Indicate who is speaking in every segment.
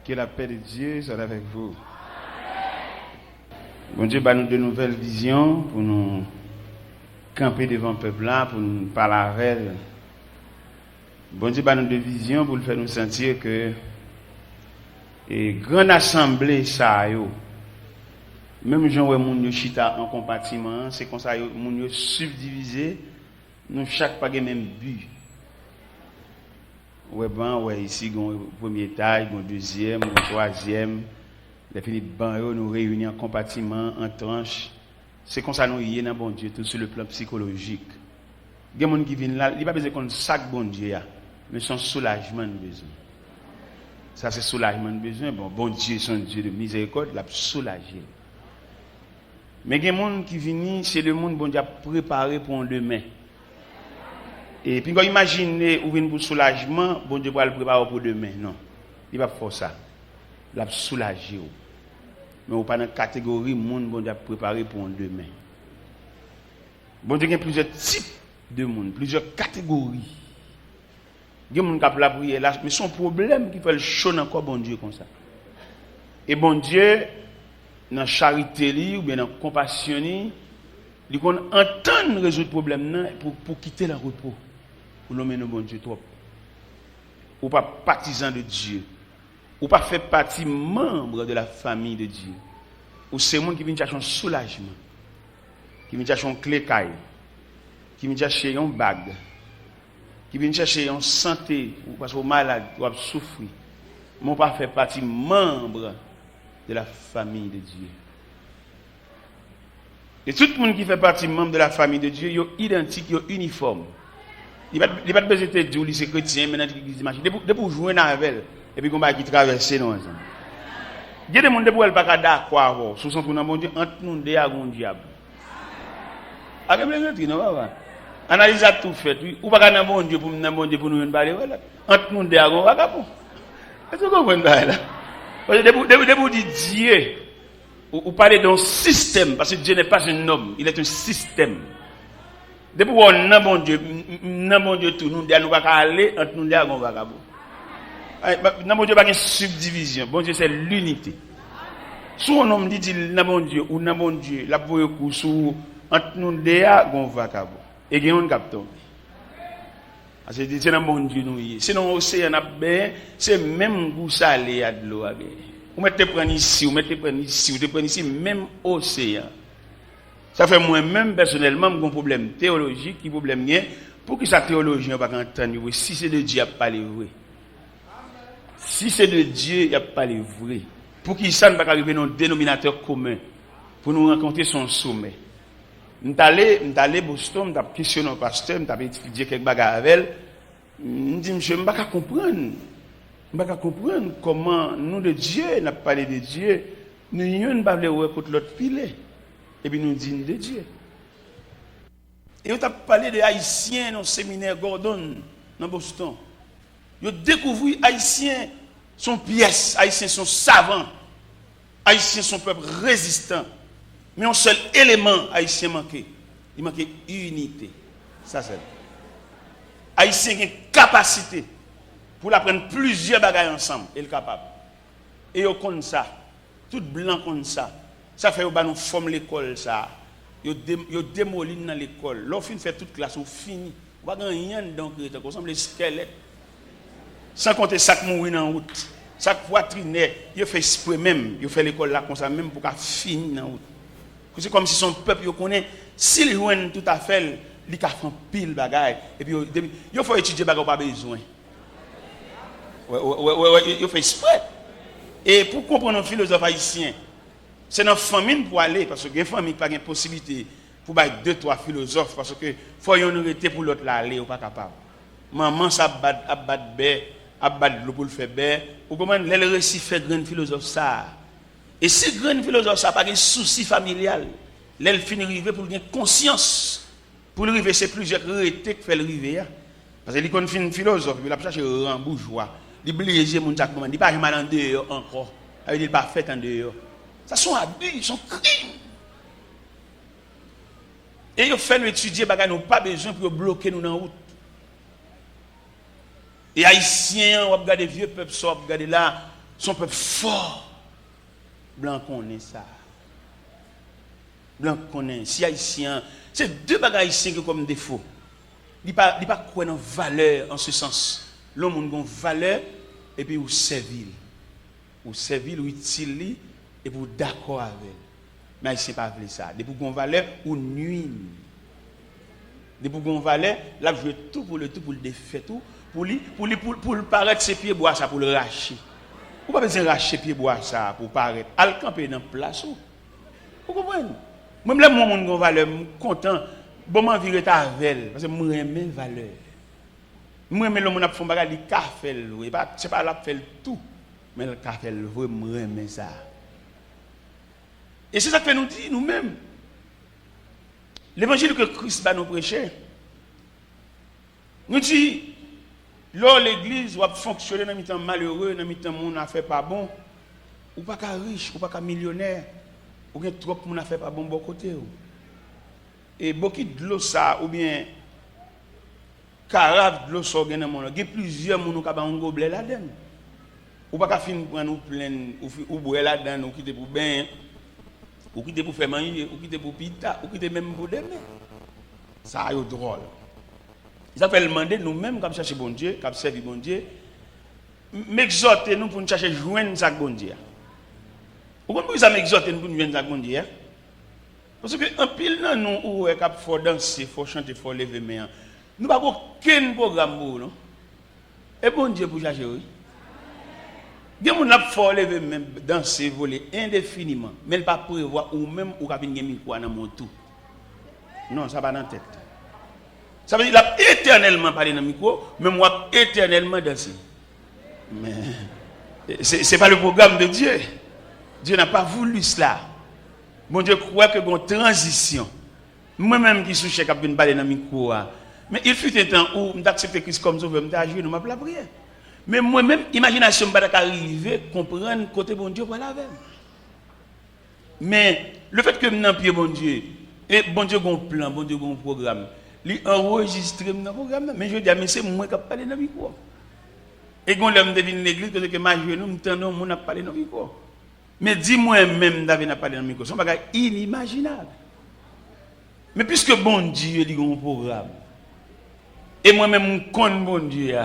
Speaker 1: Que la paix de Dieu soit avec vous. Bon Dieu, nous de nouvelles visions pour nous camper devant le peuple là, pour nous parler avec elle. Bon Dieu, nous de visions pour le faire nous sentir que et grande assemblée ça yo. Même gens où moun yo chita en compartiment, c'est comme ça moun yo subdivisé, nous chaque pas même but. Ouais ici gon premier étage, gon deuxième, gon troisième, les fini ban yo nous réunir en compartiment, en tranche. C'est comme ça nous y est dans bon Dieu tout sur le plan psychologique. Gen moun qui vinn là, il pas besoin qu'on sac bon Dieu a, mais son soulagement nous besoin. Ça c'est soulagement nous besoin. Bon Dieu son Dieu de miséricorde, l'a soulager. Mais gen moun qui vinn, c'est le monde bon Dieu a préparé pour un demain. Et puis, quand imaginez ou vient pour soulagement, bon Dieu va le préparer pour demain. Non. Il va faire ça. Il va soulager. Mais on pas dans la catégorie monde bon Dieu a préparé pour un demain. Bon Dieu, il y a plusieurs types de monde, plusieurs catégories. Il y a des gens qui ont la prière là, mais son problème qui fait le chaud encore bon Dieu comme ça. Et bon Dieu, dans la charité ou bien dans la compassion, il entend résoudre le problème pour quitter le repos. Ou l'homme de bon Dieu trop. Ou pas partisan de Dieu. Ou pas fait partie membre de la famille de Dieu. Ou c'est monde qui vient chercher un soulagement. Qui vient chercher un clé caille. Qui vient chercher un bague. Qui vient chercher une santé. Ou parce que malade, ou souffrir. Mais on pas fait partie membre de la famille de Dieu. Et tout le monde qui fait partie membre de la famille de Dieu, ils sont identiques, ils sont uniformes. Il n'y a pas besoin de dire que c'est chrétien, maintenant l'église de machine. Depuis jouer dans la ville, et puis qu'on va traverser dans ensemble. Il y a des gens qui ne peuvent pas d'accord sur son tournant, entre nous et un diable. Analyse à tout fait. Ou pas dans bon Dieu pour nous parler. Entre nous et un vagabond. Est-ce que vous comprenez là? Parce que depuis vous dites Dieu, vous parlez d'un système, parce que Dieu n'est pas un homme, il est un système. Depuis qu'on a bon Dieu tout, nous ne pouvons pas aller entre nous et un vagabond. Bon Dieu, pas une subdivision. Bon Dieu, c'est l'unité. Si on homme dit bon Dieu ou bon Dieu, la pour coup sous entre nous et un vagabond. Et il y a un capteur. C'est dans bon Dieu nous y. Sinon océan a bien, c'est même goût salé à de l'eau. Vous mettez prendre ici, vous mettez prendre ici, vous mettez prendre ici, même océan. Ça fait moi-même personnellement un problème théologique, qui problème bien pour que sa théologie pas entendre si c'est de Dieu il a pas le vrai. Si c'est de Dieu il a pas le vrai. Pour qu'il ça ne pas arriver dans un dénominateur commun pour nous rencontrer son sommet. M'allé Boston, m't'a questionné un pasteur, m't'a étudié quelques bagages avec elle. M'dit monsieur m'pas comprendre. M'pas comprendre comment nous de Dieu n'a parlé de Dieu, nous ne pas le contre l'autre filet. Et puis nous disons de Dieu. Et on a parlé des Haïtiens dans le séminaire Gordon, dans Boston. Ils ont découvert que les Haïtiens sont pièces, Haïtiens sont savants, Haïtiens sont peuple résistant. Mais un seul élément Haïtien manquait. Il manquait unité. Ça c'est. Haïtien a une capacité pour apprendre plusieurs bagages ensemble. Il est capable. Et ils connaissent ça. Tout blanc comme ça. Ça fait que nous formons l'école ça. Yo démoli dans l'école. Lorsqu'on fait toute classe, on finit. On va rien donc on semble squelette. Sans compter sac mourir en route. Sac poitrine, yo fait exprès même, yo fait l'école là comme ça même pour qu'à finir en route. C'est comme si son peuple yo connaît s'il joine tout à fait, il ka fait pile bagaille et puis yo faut étudier bagaille pas besoin. Ouais, yo fait exprès. Et pour comprendre un philosophe haïtien, c'est dans la famille pour aller, parce que les familles n'ont pas de possibilité pour avoir 2-3 philosophes, parce que faut y en arrêter pour l'autre aller, ou pas capable. Maman, ça abat l'eau pour le faire bé, ou comment les récits fait grand philosophe ça. Et si grand philosophe ça, pas de souci familial, l'elle finit arriver pour gagner conscience. Pour arriver, c'est plusieurs rétés qui fait le river. Parce que quand il finit philosophe, il a cherché un bourgeois, il blige mon chaque moment, il pas mal en dehors encore, il pas fait en dehors. Ça sont abus, sont crimes. Et ils fait nous étudier, nous n'avons pas besoin pour bloquer nous dans la route. Et Haïtiens, on regarde vieux peuples, on regarde là, son peuple fort. Blanc connaît ça. Blanc connaît. Si haïtien, c'est deux bagages haïtiens qui comme défaut. Il pas quoi dans valeur en ce sens. L'homme a une valeur et puis ou servir. Ou servir ou utile et pour d'accord avec. Mais haïtien pas veut ça. Depuis qu'on valeur ou nuit. Depuis qu'on valeur, là je tout pour le défaire tout pour le paraître ses pieds bois ça pour le racher. Ou pas besoin racher pieds bois ça pour paraître. Al camper dans place ou. Vous comprenez? Même là mon gon valeur content bon m'en virer ta avec parce que moi aime valeur. Moi aime le monde a font bagarre il ka fait et pas c'est pas là faire tout mais le ka fait vraiment aimer ça. Et c'est ça que fait nous dire nous-mêmes. L'évangile que Christ va nous prêcher. Nous dit lors l'église va fonctionner dans mi-temps malheureux, dans mi-temps monde a fait pas bon, ou pas qu'à riche, ou pas qu'à millionnaire, ou bien trop monde a fait pas bon bon côté. Et beaucoup de l'eau ça ou bien carafe de l'eau ça gagne dans monde. Il y a plusieurs monde qui a un gobelet là-dedans. Ou pas qu'à finir prendre plein ou boire là-dedans ou quitter pour bain. Ou quitter pour faire manger, ou quitter pour pita, ou quitter même pour demain. Ça a eu drôle. Ça fait demander nous-mêmes comme chercher bon Dieu, comme servir bon Dieu, m'exhorter nous pour nous chercher joindre ça bon Dieu. Vous comprenez ça m'exhorter nous pour nous joindre ça bon Dieu? Parce que en pile nan nous ou cap faut danser, faut chanter, faut lever main. Nous pas aucun programme pour non. Et bon Dieu pour chercher oui. Gen moun ap fò lever même danser voler indéfiniment, mais il pas prévoir ou même ou capine gen micro dans mon tout. Non, ça pas dans tête. Ça veut dire il a éternellement parlé dans micro, mais moi éternellement danser. Mais c'est pas le programme de Dieu. Dieu n'a pas voulu cela. Bon Dieu croit que une transition. Moi-même qui suis chef capine parler dans micro, mais il fut un temps où m'accepter Christ comme sauveur, m'agir dans ma prière. Mais moi-même, imagination ne peut pas arriver, comprendre côté bon Dieu, voilà avec. Mais le fait que je suis pied bon Dieu, et bon Dieu a un plan, bon Dieu a un programme, il enregistre dans le programme, mais je dis, mais c'est moi qui parle dans le micro. Et quand l'homme devine l'église, que ma genou, je m'entends, moi qui parle dans le micro. Mais dis-moi même, David n'a pas dans le micro, c'est un bagage inimaginable. Mais puisque bon Dieu a un programme, et moi-même, je connais bon Dieu.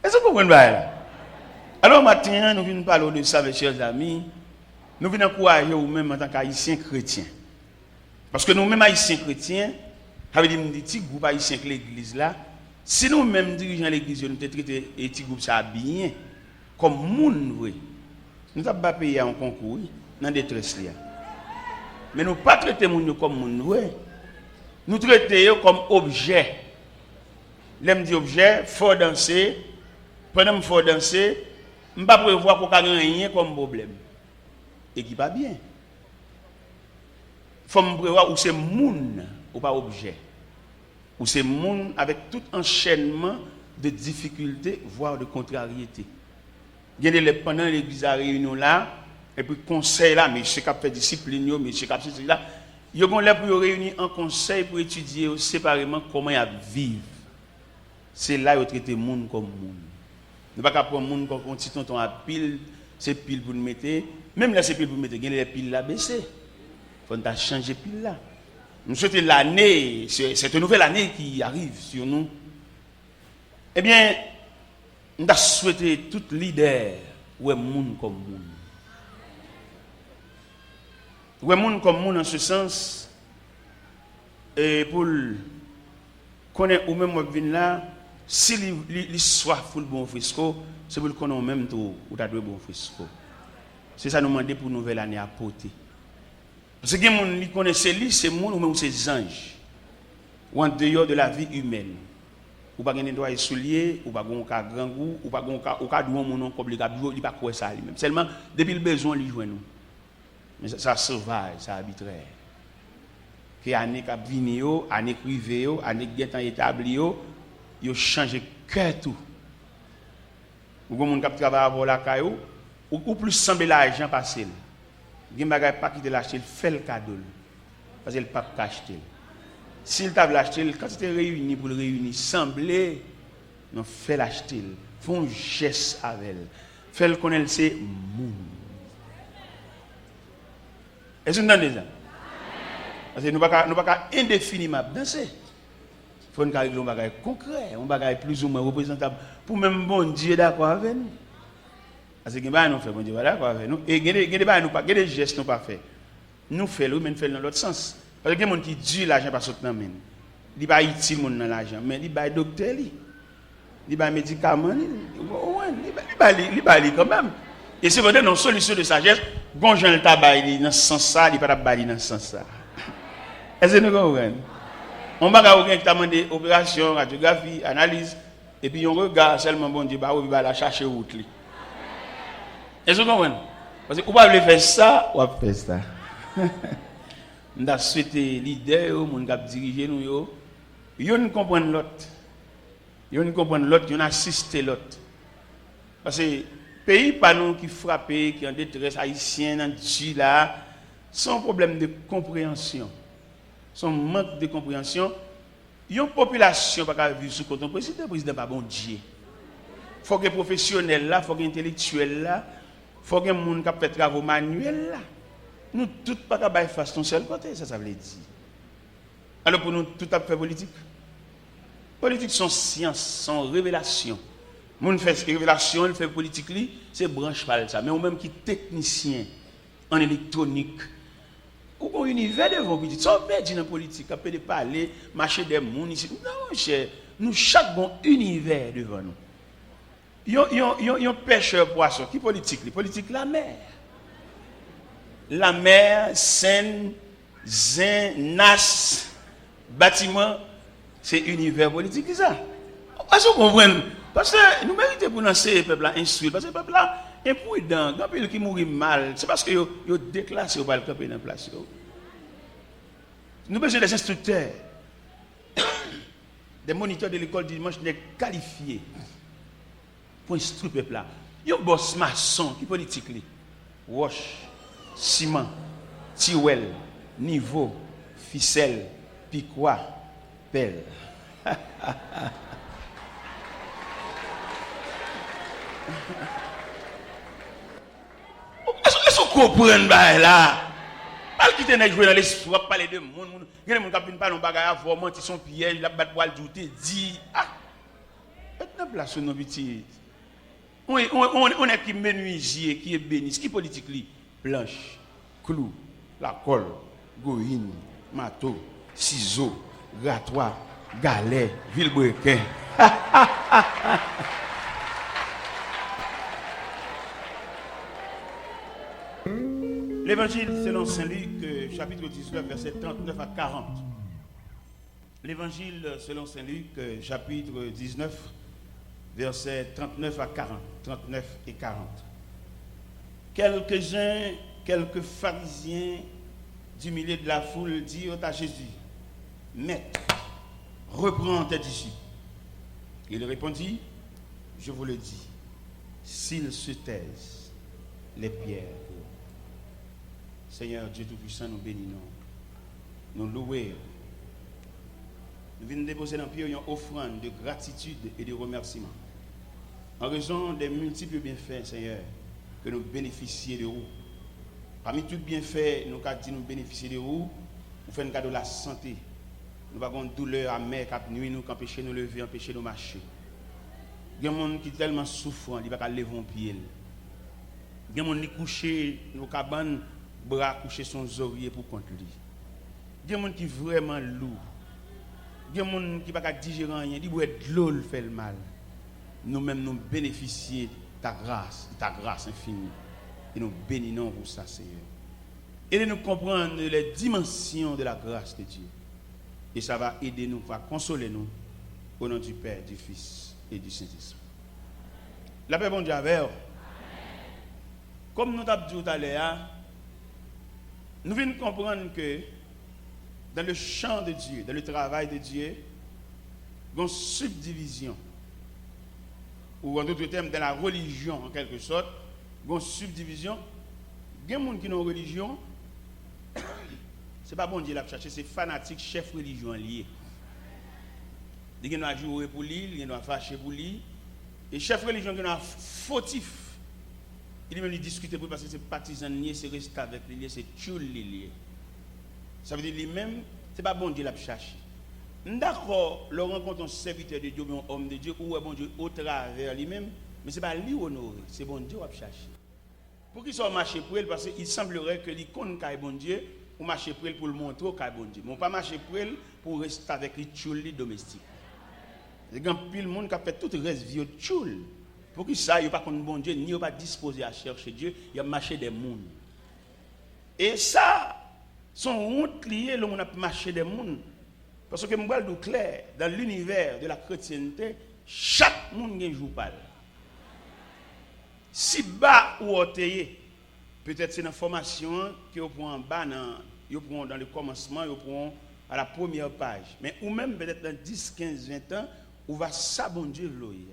Speaker 1: Est-ce que vous comprenez ça? Alors maintenant, nous venons parler de ça, mes chers amis. Nous venons encourager vous-même en tant qu'haïtiens chrétiens. Parce que nous-mêmes, haïtiens chrétiens, avec des petits groupes haïtiens que l'église là, si nous-mêmes dirigeants de l'église, nous traitons les petits groupes ça bien, comme moun, nous n'avons pas payé un concours dans des détresse. Mais nous ne pas traiter les gens comme moun, nous traitons comme objet. L'aime dit objet, faut danser. Pendant que je danser, je ne peux pas prévoir qu'on ait rien comme problème. Et qui va bien. Il faut me prévoir où c'est moun ou pas objet. Où c'est moun avec tout enchaînement de difficultés, voire de contrariétés. Pendant l'église à réunion là, et puis conseil là, mais je fait discipline, mais je fait là, ils ont là pour réunir en conseil pour étudier séparément comment ils vivent. C'est là où ils traitent moun comme moun. Nous ne pouvons pas prendre les gens comme un petit tonton à pile, c'est pile pour nous mettre. Même là, c'est pile pour nous mettre, il y a les piles là baissées. Il faut changer pile là. Nous souhaitons l'année, c'est une nouvelle année qui arrive sur nous. Eh bien, nous souhaitons tout leader, ou est monde comme monde. Ou est monde comme monde en ce sens, et pour connaître ou même moi venir là, si l'histoire fout le bon frisco, c'est pour le connaître même tout ou t'as deux bon frisco. C'est ça nous demander pour nouvelle année à porter. Parce que les gens qui connaissent lui, c'est monde ou même c'est anges. Ou en dehors de la vie humaine. Ou pas gagner droit soulier, ou pas gon ka grand goût, ou pas gon ka ou ka douan mon nom comme il pas quoi ça lui-même. Seulement depuis le besoin lui joindre nous. Mais ça sauvage, ça arbitraire. Que année ka vini yo, année privé yo, année getan établi yo changé cœur tout. Ou gon moun k'ap travailler avant la caillou ou plus semble l'argent passer. Gen bagay pas quitter l'acheter, fait le cadeau. Parce qu'il pas acheter. S'il t'a l'acheter, quand tu te réuni pour le réunir, sembler non fait l'acheter. Font geste avec elle. fait le connaître c'est moun. Est-ce que vous entendez ça? Parce que nous ne pouvons pas indéfiniment danser. Il faut nous régler un bagage concret, un bagage plus ou moins représentable. Pour même bon Dieu d'accord avec nous. Parce que nous fait bon Dieu d'accord avec nous. Et il y a des gestes nous pas fait. Nous faisons, mais nous faisons dans l'autre sens. Parce que il y a des gens qui disent l'argent pas sortir dans main. Il n'est pas utile dans l'argent, mais il va docteur, il va médicament, il va quand même. Et c'est vraiment une solution de sagesse. Bon, Jean le tabac dans ce sens-là, il ne va pas dans ce sens-là. Est-ce que nous comprenons? On va avoir qui a demandé opération, radiographie, analyse, et puis on regarde seulement bon Dieu, il va la chercher route. Est-ce que vous comprenez? Parce que vous ne pouvez faire ça, ou faire ça. Nous avons souhaité l'idée, nous avons dirigé nous. Ils ne comprennent l'autre. Ils ne comprennent l'autre, ils assistent l'autre. Parce que pays pas nous qui frappent, qui ont détresse haïtienne, dans là, sont un problème de compréhension. Son manque de compréhension. Il y a une population qui va vivre sous le président. Le président n'est pas bon Dieu. Il faut que les professionnels là, il faut que les intellectuels là, il faut que les gens qui fait travaux manuels là. Nous tous pas capable faire ton seul côté, ça veut dire. Alors pour nous tout à fait politique. Politique sont science, sont révélation. Moun fait révélation, il fait politique c'est branche pas ça. Mais on même qui technicien en électronique ou un univers devant petit. Ça on dit dans politique, on peut parler, marcher des monde ici. Non, cher, nous chaque bon univers devant nous. Yon pêcheur poisson qui politique, politique la mer. La mer, Seine, Zin, Nas, bâtiment, c'est univers politique, ça. Parce que vous comprenez? Parce que nous méritons pour lancer le peuple instruit. Parce que le peuple est imprudent. Quand il qui mourit mal, c'est parce que vous déclassé, vous ne pouvez pas le dans la place. Nous avons besoin des instructeurs, des moniteurs de l'école dimanche qualifiés pour instruire le peuple. Il y a un boss maçon qui est politique. Wash, ciment, tiwel, niveau, ficelle, piquois, pelle. Est-ce que vous comprenez là? Pas quitter les jouer dans l'esprit, parler de monde. Il y a des gens qui ne parlent pas de bagages, ils sont pièges, ils battent pour le douter, dit ah, maintenant place sur nos petits. On est qui menuisier, qui est béni, qui est politique, planche, clou, la colle, goïne, marteau, ciseaux, grattoir, galet, vilebrequin. L'évangile selon Saint Luc, chapitre 19, verset 39 à 40. L'évangile selon Saint Luc, chapitre 19, verset 39 à 40. 39 et 40. Quelques pharisiens du milieu de la foule dirent à Jésus, Maître, reprends tes disciples. Il répondit, je vous le dis, s'ils se taisent, les pierres. Seigneur Dieu Tout-Puissant, nous bénissons, nous louons. Nous venons déposer dans le pied une offrande de gratitude et de remerciement. En raison des multiples bienfaits, Seigneur, que nous bénéficions de vous. Parmi tous les bienfaits, nous avons dit nous bénéficier de vous, nous faisons un cadeau de la santé. Nous avons une douleur amère qui nuit nous, qui empêche nous lever, empêche nous marcher. Il y a des gens qui sont tellement souffrants, ils ne peuvent pas lever un pied. Il y a des gens qui couchent nos cabanes, bras couchés son oreiller pour contre lui. Il y a des gens qui sont vraiment lourds. Il y a des gens qui ne peuvent pas digérer rien, ils boivent de l'eau, fait le mal. Nous-mêmes, nous bénéficions de ta grâce infinie. Et nous bénissons pour ça, Seigneur. Aidez-nous comprendre les dimensions de la grâce de Dieu. Et ça va aider nous, va consoler nous, au nom du Père, du Fils et du Saint-Esprit. La paix, bon Dieu, avec vous. Comme nous l'avons dit tout à l'heure, nous venons comprendre que dans le champ de Dieu, dans le travail de Dieu, il y a une subdivision. Ou en d'autres termes, dans la religion, en quelque sorte, il y a une subdivision. Il y a des gens qui ont une religion, ce n'est pas bon Dieu qui l'a cherché, c'est fanatique, chef religion lié. Il y a des gens qui jouer pour lui, il y a des gens qui fâcher pour lui. Et chef religion qui est fautif Il même discuter parce que c'est partisan lié, c'est rester avec lui, c'est tchoul lié. Ça veut dire lui-même, c'est pas bon Dieu l'a cherché. D'accord, le rencontre un serviteur de Dieu, un homme de Dieu, ou un bon Dieu au travers lui-même, mais c'est pas lui honoré, c'est bon Dieu qui cherché. Pour qu'il soit marché pour elle, parce qu'il semblerait que l'icône est bon Dieu, ou marcher pour elle pour le montrer qu'il est bon Dieu. Mais on pas marcher pour elle pour rester avec les tchouli domestiques. Il y a pile de monde qui a fait tout le reste vie tchoul. Pour que ça, il n'y a pas contre bon Dieu, ni il pas disposé à chercher Dieu, il y a marché des mondes. Et ça, son honte liée, le monde a marché des mondes. Parce que je vous clair, dans l'univers de la chrétienté, chaque monde a un jour pas. Si bas ou oteye, peut-être c'est une formation que vous prenez en bas, dans le commencement, vous prenez à la première page. Mais ou même peut-être dans 10, 15, 20 ans, vous va s'abonder l'oeil.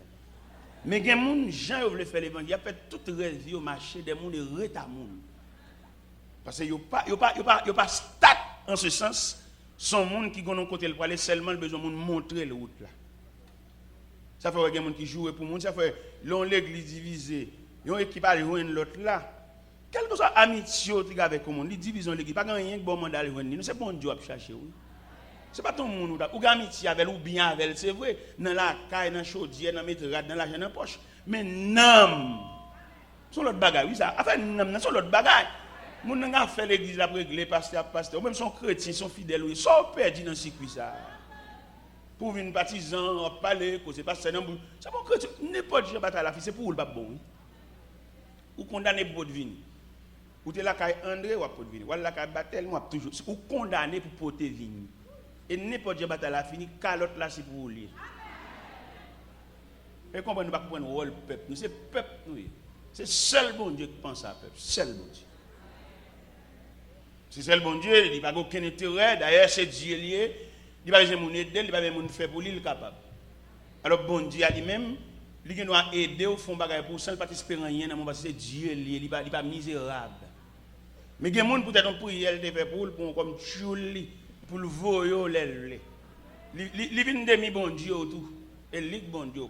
Speaker 1: Mais il y a des gens qui veulent faire l'évangile, il y a fait toute rêve au marché des gens et reta monde. Parce que il n'y a pas stat en ce sens, son monde qui ont côté le aller seulement besoin de montrer le route là. Ça fait des gens qui jouent pour monde, ça fait l'église divisée. Il y a une équipe à joindre l'autre là. Quelle que soit l'amitié avec le monde, ils divisent l'équipe. Pas rien que bon mandat à joindre. C'est bon Dieu à chercher. Ce n'est pas tout le monde ou amitié avec ou bien avec, c'est vrai. Dans la caille, dans la chaudière, dans la métrade, dans l'argent, dans la poche. Mais non. C'est l'autre bagaille, oui ça. Enfin, non, c'est l'autre bagaille. Mon n'a fait l'église la régler, pasteur, ou même son chrétien, son fidèle, ils sont perdus dans le circuit ça. Pour venir partisan, parler, causer pas c'est bon chrétien, n'importe qui bataille la fille, c'est pour le pas bon. Ou condamné pour votre vie. Ou t'es là kay André ou pour vie. Ou là kay Batel moi toujours ou condamné pour porter vie. Et n'importe qui bataille la fini, calotte là c'est pour lui. Et comprenez pas comprendre rôle peuple, nous c'est peuple nous. C'est seul bon Dieu qui pense à peuple, seul bon Dieu. C'est seul bon Dieu, il n'y a pas aucun intérêt. D'ailleurs, c'est Dieu lié. Il n'y a pas besoin de il n'y a pas besoin de faire pour lui, capable. Alors, bon Dieu a lui-même, il doit aider au fond bagaille pour ça, il ne pas espérer rien dans mon parce que c'est Dieu lié, il n'est pas misérable. Mais il y a des gens peut-être en prière de faire pour comme tchouli, pour le voyer l'aile. Il vient de mi bon Dieu tout. Et il bon Dieu.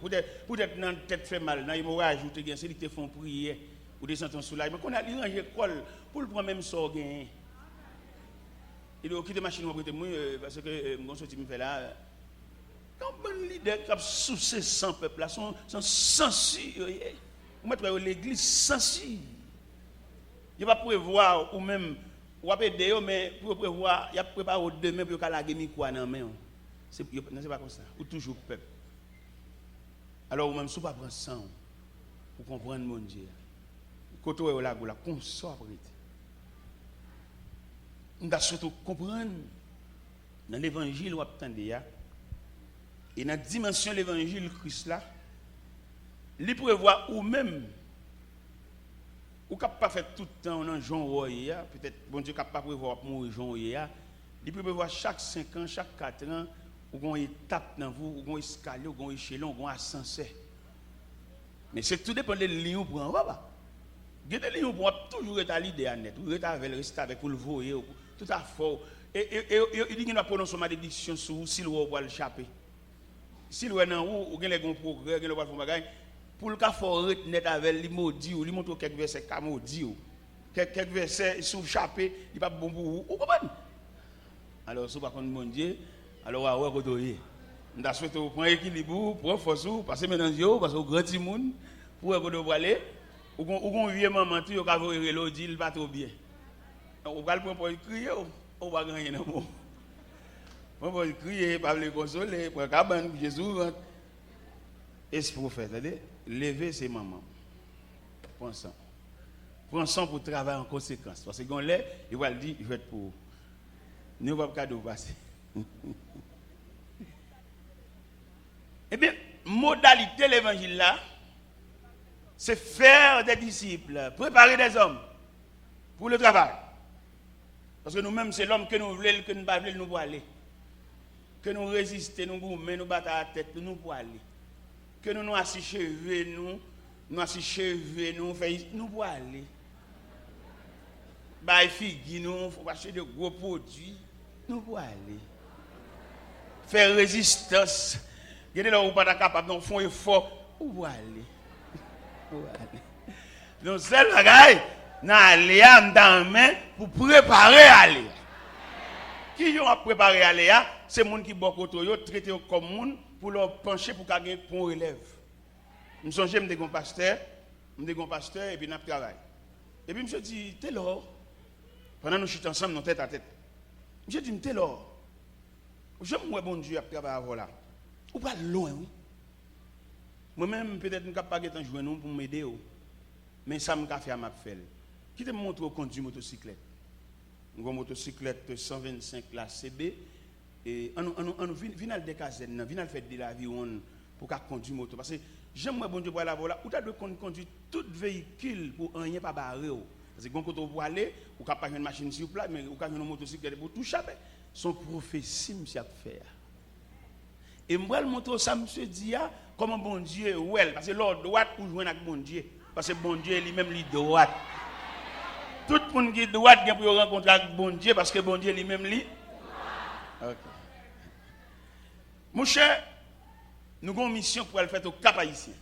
Speaker 1: Peut-être dans tête fait mal, dans l'hémorragie, c'est lui qui te font prier ou des sentences soulagement. Qu'on a rangé l'école pour le prendre même sort gagner. Il a quitté la machine parce que mon sorti me fait là. Quand un leader qui a soucié sans peuple là, sont sensibles. Vous mettez l'église sensible. Il va prévoir ou même ou aider mais pour prévoir, il a préparé demain pour la gagner quoi dans main. C'est pas comme ça. Ou toujours peuple. Alors ou même sous pas prendre sang pour comprendre mon Dieu. Côté où la consobrité. On doit surtout comprendre dans l'évangile où attendez et dans la dimension de l'évangile Christ là, il prévoit ou même ou cap pas faire tout le temps dans Jean Roya, peut-être bon Dieu cap pas prévoir mourir Jean Roya, il prévoit chaque 5 ans, chaque 4 ans ou une étape dans vous, ou un escalier, ou un échelon, ou un ascenseur. Mais c'est tout dépend de ligne pour en bas. Il y a des lignes pour toujours être à l'idée à net, ou rester avec pour le voyer, tout à fait. Et il y a une prononcer malédiction sur vous, si le roi va l'échapper. Si le roi n'a ou il y a un progrès, il y a un bagage, pour le cas faut net avec les maudits, ou lui montre quelques versets comme maudits, quelques versets sous chaper, il pas bon pour vous. Vous comprenez? Alors, si vous ne mon Dieu, alors à vous doyer. On a souhaité prendre l'équilibre, prendre force, passer maintenant parce que vous grand monde, pour vous aller. Ou qu'on vieux maman, tu as vu l'audio, il va trop bien. On va le prendre pour crier, on va gagner dans le monde. On va crier, pas le consoler, pour cabane, Jésus rentre. Et ce prophète, lever ses mamans. Prends ça. Prends ça pour travailler en conséquence. Parce que quand il va le dire, il va être pour. Nous ne va pas cadeau passer. Eh bien, modalité de l'évangile là, c'est faire des disciples, préparer des hommes pour le travail. Parce que nous-mêmes, c'est l'homme que nous voulons, que nous ne voulons pas nous pour aller. Que nous résistons, nous gourmets, nous battons la tête, nous pour aller. Que nous nous assis cheveux, nous faisons nous pour aller. Bah, figues, nous, faut acheter de gros produits, nous pour aller. Faire résistance. Regardez là où pas capable, nous faisons effort, pour aller. Non, seul bagaille, n'a Léa dans main pour préparer aller. Qui yon a préparé aller, c'est moun qui bon côté yo traité comme moun pour leur pencher pour gagner pour relève. Je me songe me dégon pasteur, et puis n'a travail. Et puis je me dit t'es là. Pendant nous chute ensemble dans tête à tête. Je dis t'es là. J'aime moi bon Dieu à travailler voilà. Ou pas loin. Moi-même peut-être ne pas être jouer nous pour m'aider. Mais ça me fait à ma faire. Qui te montre conduire motocyclette. Une motocyclette 125 la CB et on vient de casernes, vient faire de la vie pour conduire moto parce que j'aime moi bon Dieu pour la voilà, ou tu dois conduire tout véhicule pour rien pas barrer. Parce que quand on peut aller, ou pas une machine sur place, mais ou une motocyclette pour tout chaper. Son prophétie monsieur faire. Et moi le moto ça monsieur dit comment bon Dieu parce que l'ordre droite pour joindre avec bon Dieu parce que bon Dieu lui-même lui droite. Tout le monde qui est droit pour rencontrer avec bon Dieu parce que bon Dieu lui-même lui. Ok. Mon cher, nous avons une mission pour aller faire au Cap Haïtien.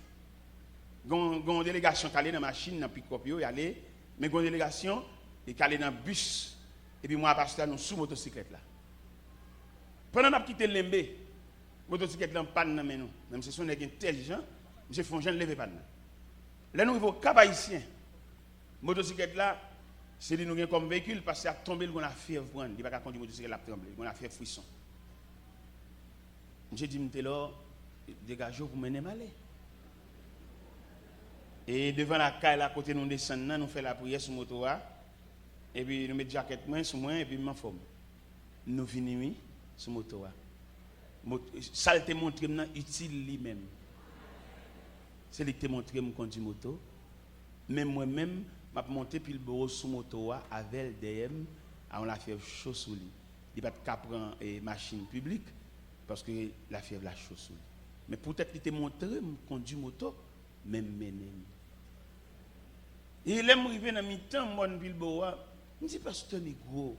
Speaker 1: Nous avons une délégation qui allait dans la machine, dans le pick-up, mais nous avons une délégation qui allait dans le bus. Et puis moi, pasteur, nous sous motocyclette là. Pendant que nous avons quitté Lembe, motocyclette là, pas de nous. Même si on est intelligent, nous faisons un lever pas de nous. Là, nous arrivons au Cap Haïtien. Motocyclette là, c'est lui nous comme véhicule parce qu'il a tombé le a fièvre prendre, il va pas conduire motocyclette la trembler, on a fait frisson. J'ai dit m'était là dégagez pour mener malé. Et devant la caille à côté nous descendons, nous fait la prière sur moto et puis nous mettons jaquette moins sur moi et puis m'en forme. Nous venons sur moto ça te montre maintenant utile lui-même. C'est lui qui te montre me conduire moto. Même moi-même m'a monté puis le bureau sous moto avec DM on la fièvre chaud sous lui. Il pas qu'à prendre machine publique parce que la fièvre la chaud sous lui. Mais peut-être qu'il te montré me conduire moto même mener. Et l'aime arrivé dans mi-temps moi puis le bureau me dit pasteur négro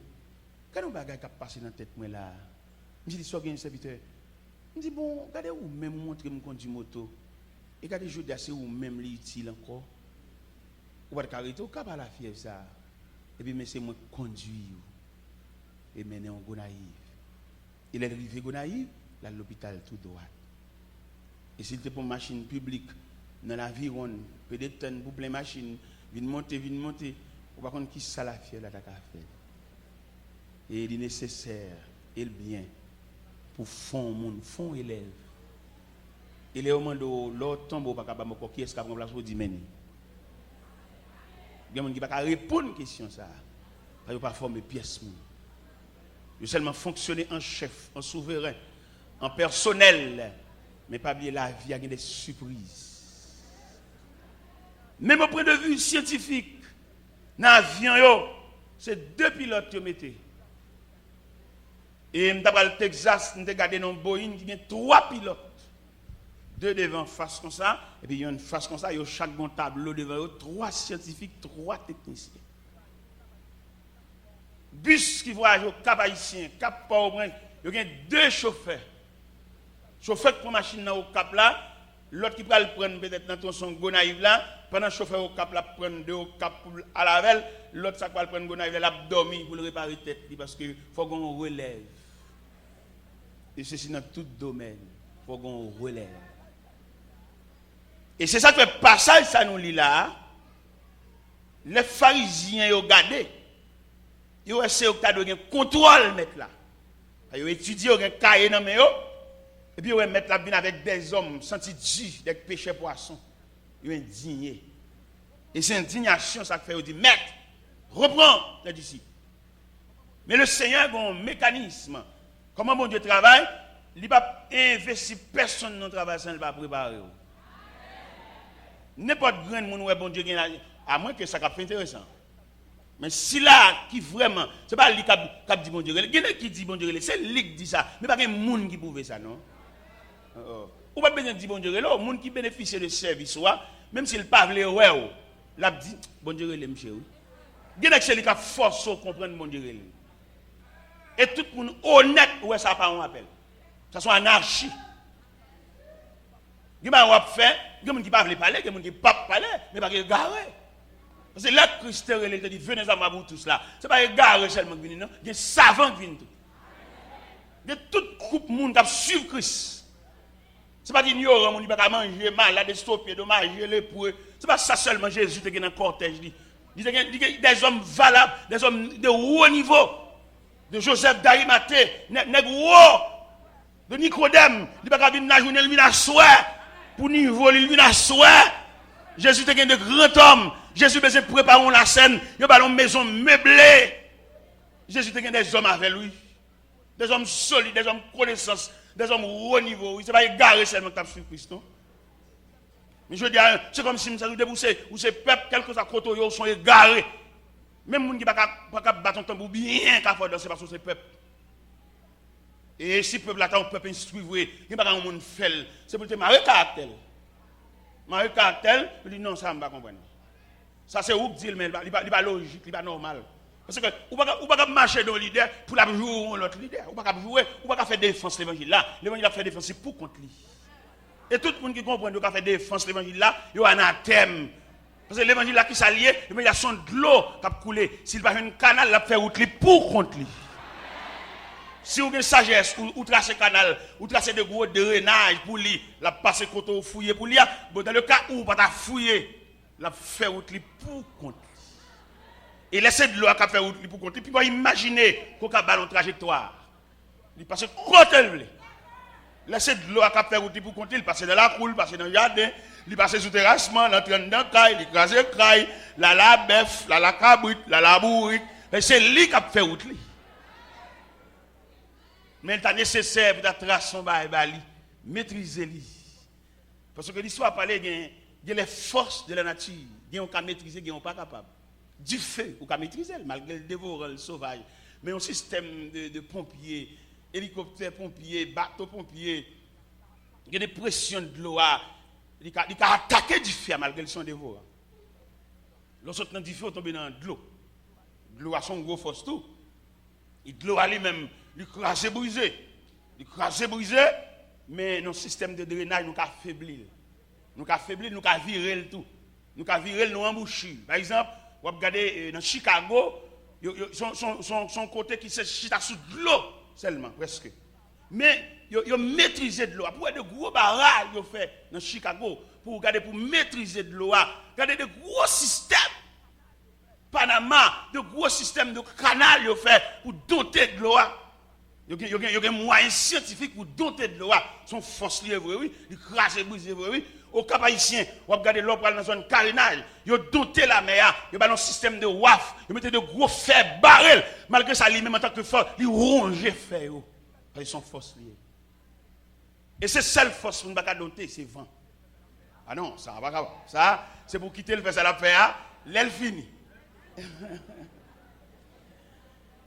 Speaker 1: quand on bagaille qui passer dans tête moi là. Me dit soit gagne serviteur. Me dit bon regardez ou même montrer me conduire moto. Et regardez je dis c'est ou même l'utile encore. Ou pas de carité, ou pas la fièvre ça. Et puis, monsieur, moi, conduire et mener en Gonaïve. Il est arrivé à Gonaïve, là, l'hôpital tout droit. Et s'il était pour une machine publique, dans l'aviron, peut-être pour plein machine, vient monter, ou par contre, qui ça la fièvre là, t'as qu'à faire. Et il est nécessaire, et le bien, pour fond élève. Il est au moment de l'autre tombeau, pas capable de qui est-ce qui a pris place pour dire, il y a des gens qui ne peuvent pas répondre à la question. Ils ne peuvent pas former pièce. Ils seulement fonctionner en chef, en souverain, en personnel. Mais pas oublier la vie, il y a des surprises. Même au point de vue scientifique, dans l'avion, c'est 2 pilotes qui mettent. Et dans le Texas, nous avons regardé dans Boeing, il y a 3 pilotes. 2 devant face comme ça, et puis il y a une face comme ça, il y a chaque bon tableau devant eux, 3 scientifiques, 3 techniciens. Bus qui voyage au Cap Haïtien, Cap Port-au-Prince, il y a 2 chauffeurs. Chauffeur qui prend machine au Cap là, l'autre qui va le prendre peut-être dans son Gonaïve là, pendant le chauffeur au Cap là, prendre 2 au Cap à la veille, l'autre ça va le prendre Gonaïve là, dormir pour le réparer tête, parce qu'il faut qu'on relève. Et ceci dans tout domaine, il faut qu'on relève. Et c'est ça que le passage, ça nous lit là. Les pharisiens, ils ont gardé. Ils ont essayé de contrôle mettre là. Ils ont étudié, ils ont cahier dans les et puis ils ont mettre la bien avec des hommes, sentis du, des pécheurs poissons. Ils ont indigné. Et c'est indignation, ça fait, ils dit, maître, reprends les disciples. Mais le Seigneur a un mécanisme. Comment mon Dieu travaille? Il ne va pas investir personne dans le travail sans ne pas préparer. N'importe grand monde où bon Dieu à moins que ça fait intéressant. Mais si là qui vraiment c'est pas lui qui dit bon Dieu, quelqu'un qui dit bon Dieu, c'est lui qui dit ça, mais pas quelqu'un monde qui prouve ça non. Ou pas besoin de dire bon Dieu, là monde qui bénéficie de service même s'il pas veut ouais, l'a dit bon Dieu le monsieur. Quelqu'un qui c'est qui force comprendre bon Dieu. Et tout le monde honnête ouais ça pas on appelle. Ça soit anarchie. Il y a des gens qui ne peuvent pas parler, il y a des gens qui ne peuvent pas parler, mais pas garé. Parce que là, Christ il dit, venez à moi pour tous là. Ce n'est pas égaré seulement qui viennent, non. Il y a des savants qui viennent tout. Il y a toute groupe de monde qui suivent Christ. Ce n'est pas ignorant, on ne peut pas manger, malade, stoppé, dommager, lépreux. Ce n'est pas ça seulement Jésus qui est dans le cortège. Il y a des hommes valables, des hommes de haut niveau. De Joseph d'Arimathée, de Nicodème, il n'y a pas de la journée, il vient à soir. Pour niveau, il vient à soir. Jésus était de grands hommes. Jésus besoin préparer la scène. Il y a une maison meublée. Jésus était des hommes avec lui. Des hommes solides, des hommes connaissance, des hommes haut niveau. Il ne s'est pas égaré seulement que tu as suivi Christ. Mais je veux dire, c'est comme si nous avons déboussé, ou ces peuples, quel que soit côté, ils sont égarés. Même les gens qui ne peuvent pas battre un tambour bien qu'à faire danser parce que c'est peuple. Et si le peuple attend, le peuple instruit, il n'y a pas de monde fait. C'est pour te marrer caractère. Marrer caractère, il dit non, ça ne va pas comprendre. Ça c'est où dire, mais il n'est pas logique, il n'est pas normal. Parce que vous ne pouvez pas marcher dans l'idée pour la jouer l'autre leader. Vous ne pouvez pas jouer, vous ne pouvez pas faire défense de l'évangile là. L'évangile a fait défense, c'est pour contre lui. Et tout le monde qui comprend qu'il a fait défense de l'évangile là, il y a un anathème. Parce que l'évangile là qui s'allie, il y a son de l'eau qui a coulé. S'il va faire un canal, il a fait route pour contre lui. Si vous avez une sagesse, ou tracer canal, ou tracer de gros drainage pour lui, il a passé côté fouiller pour lui. Bon, dans le cas où vous ne pas fouiller, il a fait route pour contre lui. Et laisser de l'eau à faire route pour contre lui. Puis vous imaginez qu'on a ballon trajectoire. Il passe côté lui. Laissez de l'eau à faire route pour contre lui. Il passe dans la cour, il passe dans le jardin. Il passe sous terrassement, il entre dans le caille, il écrase le caille, la bœuf, la cabrite, la bourrique. C'est lui qui a fait route. Mais il est nécessaire pour tracer son bail, maîtriser-lui. Parce que l'histoire parle de les forces de la nature. On peut maîtriser, on n'est pas capable. Du feu, on peut maîtriser, malgré le dévoreur, le sauvage. Mais un système de pompiers, hélicoptères pompiers, bateaux pompiers, il y a des pressions de l'eau. Il peut attaquer du feu malgré son dévoreur. Lorsqu'on a du feu, on tombe dans de l'eau. De l'eau a son gros force tout. Et de l'eau a lui-même, il crase brisé. Il crase brisé, mais nos systèmes de drainage nous affaiblir. Nous affaiblir, nous virer le tout. Nous virer nous emboucher. Par exemple, vous regardez dans Chicago, son côté qui se chita sous de l'eau seulement, presque. Mais ils ont maîtrisé de l'eau. Pour de gros barrages ils ont fait dans Chicago, pour maîtriser de l'eau. Regardez de gros systèmes. Panama, de gros systèmes de canal ils ont fait pour doter de l'eau. Il y a des moyens scientifiques pour doter de l'eau. Son force liée, oui, il crache et brise, oui. Au Cap Haïtien, on regarde l'eau dans la zone carénage, ils ont doté la mer, ils ont un système de WAF, ils mettent de gros fers barrels, malgré ça, lui-même en tant que fort, ils rongent les fers. Ils sont force liées. Et c'est seule force qu'on ne peut pas doter, c'est vent. Ah non, ça va pas. Ça, c'est pour quitter le fait ça la faire, l'aile finie.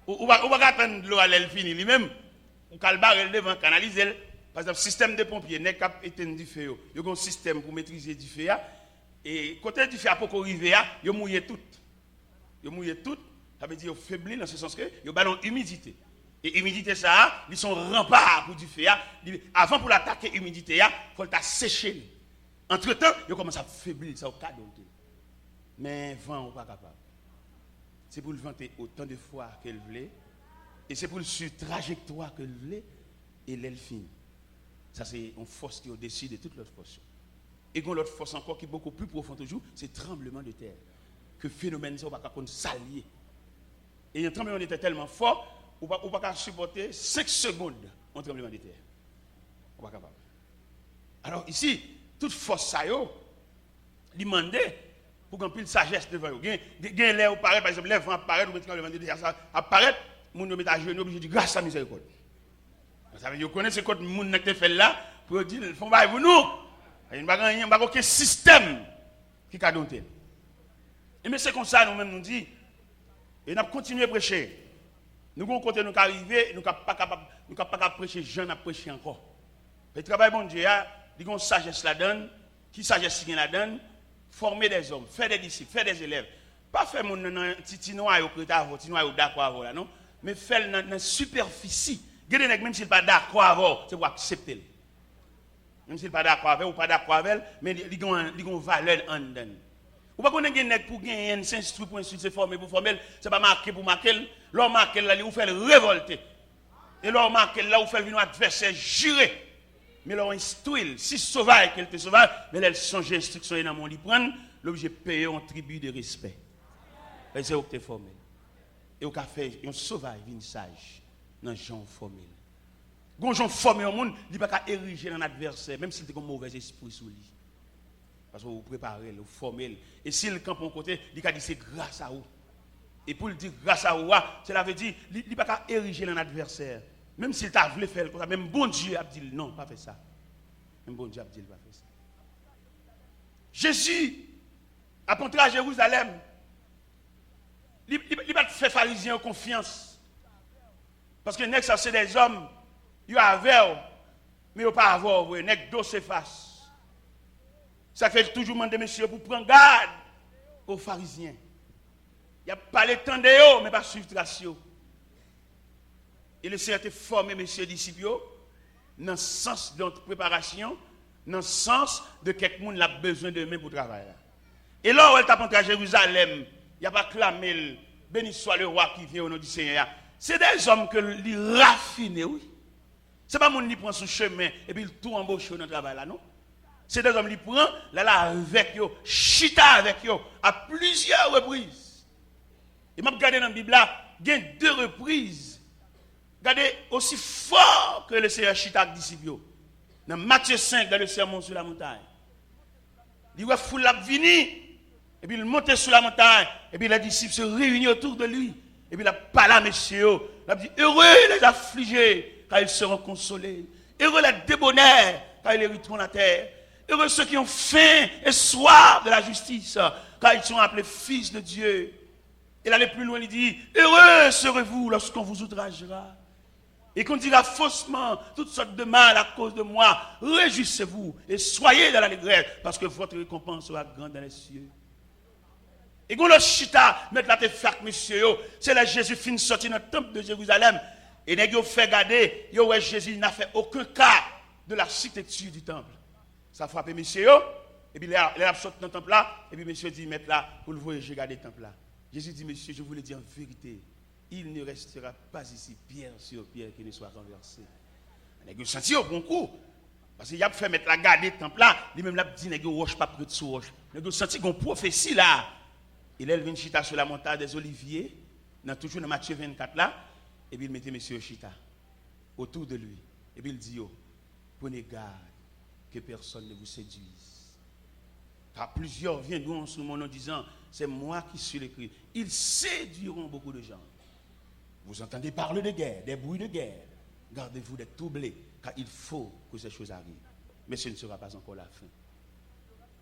Speaker 1: Ou pas attendre l'eau à l'aile finie lui-même, on peut le barrer devant, canaliser. Par exemple, le système de pompiers, n'est pas éteindre du feu. Il y a un système pour maîtriser du feu. Et côté du feu, pour arriver, il y a mouillé tout. Il y a mouillé tout, ça veut dire qu'il faiblit dans ce sens que il y a une humidité. Et l'humidité, ça, ils sont remparts pour du feu. Avant pour l'attaquer l'humidité, il faut le sécher. Entre-temps, il commence à faiblir, ça au cas d'autre. Mais vent, on n'est pas capable. C'est pour le vanter autant de fois qu'elle voulait. Et c'est pour le sur trajectoire qu'elle voulait. Et l'elle finit. Ça, c'est une force qui est au-dessus de toute l'autre force. Et une autre force encore qui est beaucoup plus profonde toujours, c'est le tremblement de terre. Que phénomène, ça, on ne va pas s'allier. Et un tremblement de terre tellement fort, on ne va pas supporter 5 secondes un tremblement de terre. On ne va pas capable. Alors ici, toute force, ça, il demandait pour qu'on puisse sagesse devant eux. Il y a l'air apparaît, par exemple, les vents apparaissent, ou tremblement de terre, ça apparaît, mon homme est à genoux, obligé de dire grâce à miséricorde. Ça veut dire que vous connaissez ce que les gens ont fait là pour dire qu'ils font bail pour nous. Il n'y a pas aucun système qui a doté. Et mais c'est comme ça nous-mêmes nous disons. Et nous continuons à prêcher. Nous avons côté nous arriver, nous ne sommes pas capables de prêcher, je n'ai pas prêché encore. Le travail bon Dieu, il y a une sagesse la donne, qui sagesse qui la donne, former des hommes, faire des disciples, faire des élèves. Pas faire mon petit noir au prétard, petit noir au d'accord là non, mais faire dans la superficie. Même s'il n'est pas d'accord avec, c'est pour accepter. Même s'il n'est pas d'accord avec ou pas d'accord avec, mais il y a une valeur en dedans. Ou pas qu'on ait nèg pour gagner, s'instruire pour instruire, c'est former pour former, c'est pas marquer pour marquer, l'homme marquer là, il fait révolter. Et l'homme marquer là, il fait venir adversaire jurer. Mais l'homme instruit, si sauvage qu'elle était sauvage, mais elle change d'instruction et dans mon lit prendre, l'objet payer un tribut de respect. Et c'est où que tu es formé. Et où tu fait un sauvage, une sage, dans les gens formés. Quand les gens formés au monde, il ne peut pas ériger dans l'adversaire, même s'il a un mauvais esprit sur lui. Parce que vous préparez, vous formez. Et s'il campe en côté, il a dit c'est grâce à vous. Et pour le dire grâce à vous, cela veut dire qu'il ne peut pas ériger dans l'adversaire. Même s'il t'a voulu faire comme ça, même bon Dieu a dit non, pas fait ça. Même bon Dieu a dit pas fait ça. Jésus a entré à Jérusalem. Il ne va pas faire pharisien confiance. Parce que ça c'est des hommes, ils avaient, mais ils n'ont pas avoir, ils n'ont dos se face. Ça fait toujours demander monsieur pour prendre garde aux pharisiens. Il n'y a pas le temps de eux, mais pas suivre trace. Et le Seigneur a formé messieurs disciples dans le sens de notre préparation, dans le sens de quelqu'un qui a besoin de main pour travailler. Et là où elle t'a entré à Jérusalem, il n'y a pas clamé, béni soit le roi qui vient au nom du Seigneur. C'est des hommes que lui raffinent, oui. Ce n'est pas mon qui prend son chemin et puis il tout embauche dans le travail là, non? C'est des hommes qui prennent là avec eux, chita avec eux à plusieurs reprises. Et m'a regardé dans la Bible là, il y a 2 reprises. Regardez aussi fort que le Seigneur chita avec les disciples. Dans Matthieu 5, dans le sermon sur la montagne. Il voit foule la venir, et puis il monte sur la montagne, et puis les disciples se réunissent autour de lui. Et puis il a parlé à messieurs. Il a dit heureux les affligés, car ils seront consolés. Heureux les débonnaires, car ils hériteront la terre. Heureux ceux qui ont faim et soif de la justice, car ils sont appelés fils de Dieu. Il allait plus loin, il dit heureux serez-vous lorsqu'on vous outragera. Et qu'on dira faussement toutes sortes de mal à cause de moi. Réjouissez-vous et soyez dans l'allégresse, parce que votre récompense sera grande dans les cieux. Et quand le chita, mettre la tête fac, monsieur, c'est là Jésus finit sorti dans le temple de Jérusalem. Et il fait garder, Jésus n'a fait aucun cas de l'architecture du temple. Ça frappe monsieur, et puis il a sorti dans le temple là, et puis monsieur dit, mettre là, pour le voir, j'ai gardé le temple là. Jésus dit, monsieur, je vous le dis en vérité, il ne restera pas ici pierre sur pierre qui ne soit renversé. Il a senti au bon coup. Parce qu'il a fait mettre la garde du temple là, lui-même l'a dit, il ne roche pas près de sous roche. Il a senti qu'on prophétie là. Il a levé chita sur la montagne des Oliviers, toujours dans Matthieu 24 là, et puis il mettait monsieur chita autour de lui. Et puis il dit, prenez garde que personne ne vous séduise. Car plusieurs viendront en ce moment en disant, c'est moi qui suis le Christ. Ils séduiront beaucoup de gens. Vous entendez parler de guerre, des bruits de guerre. Gardez-vous d'être troublés, car il faut que ces choses arrivent. Mais ce ne sera pas encore la fin.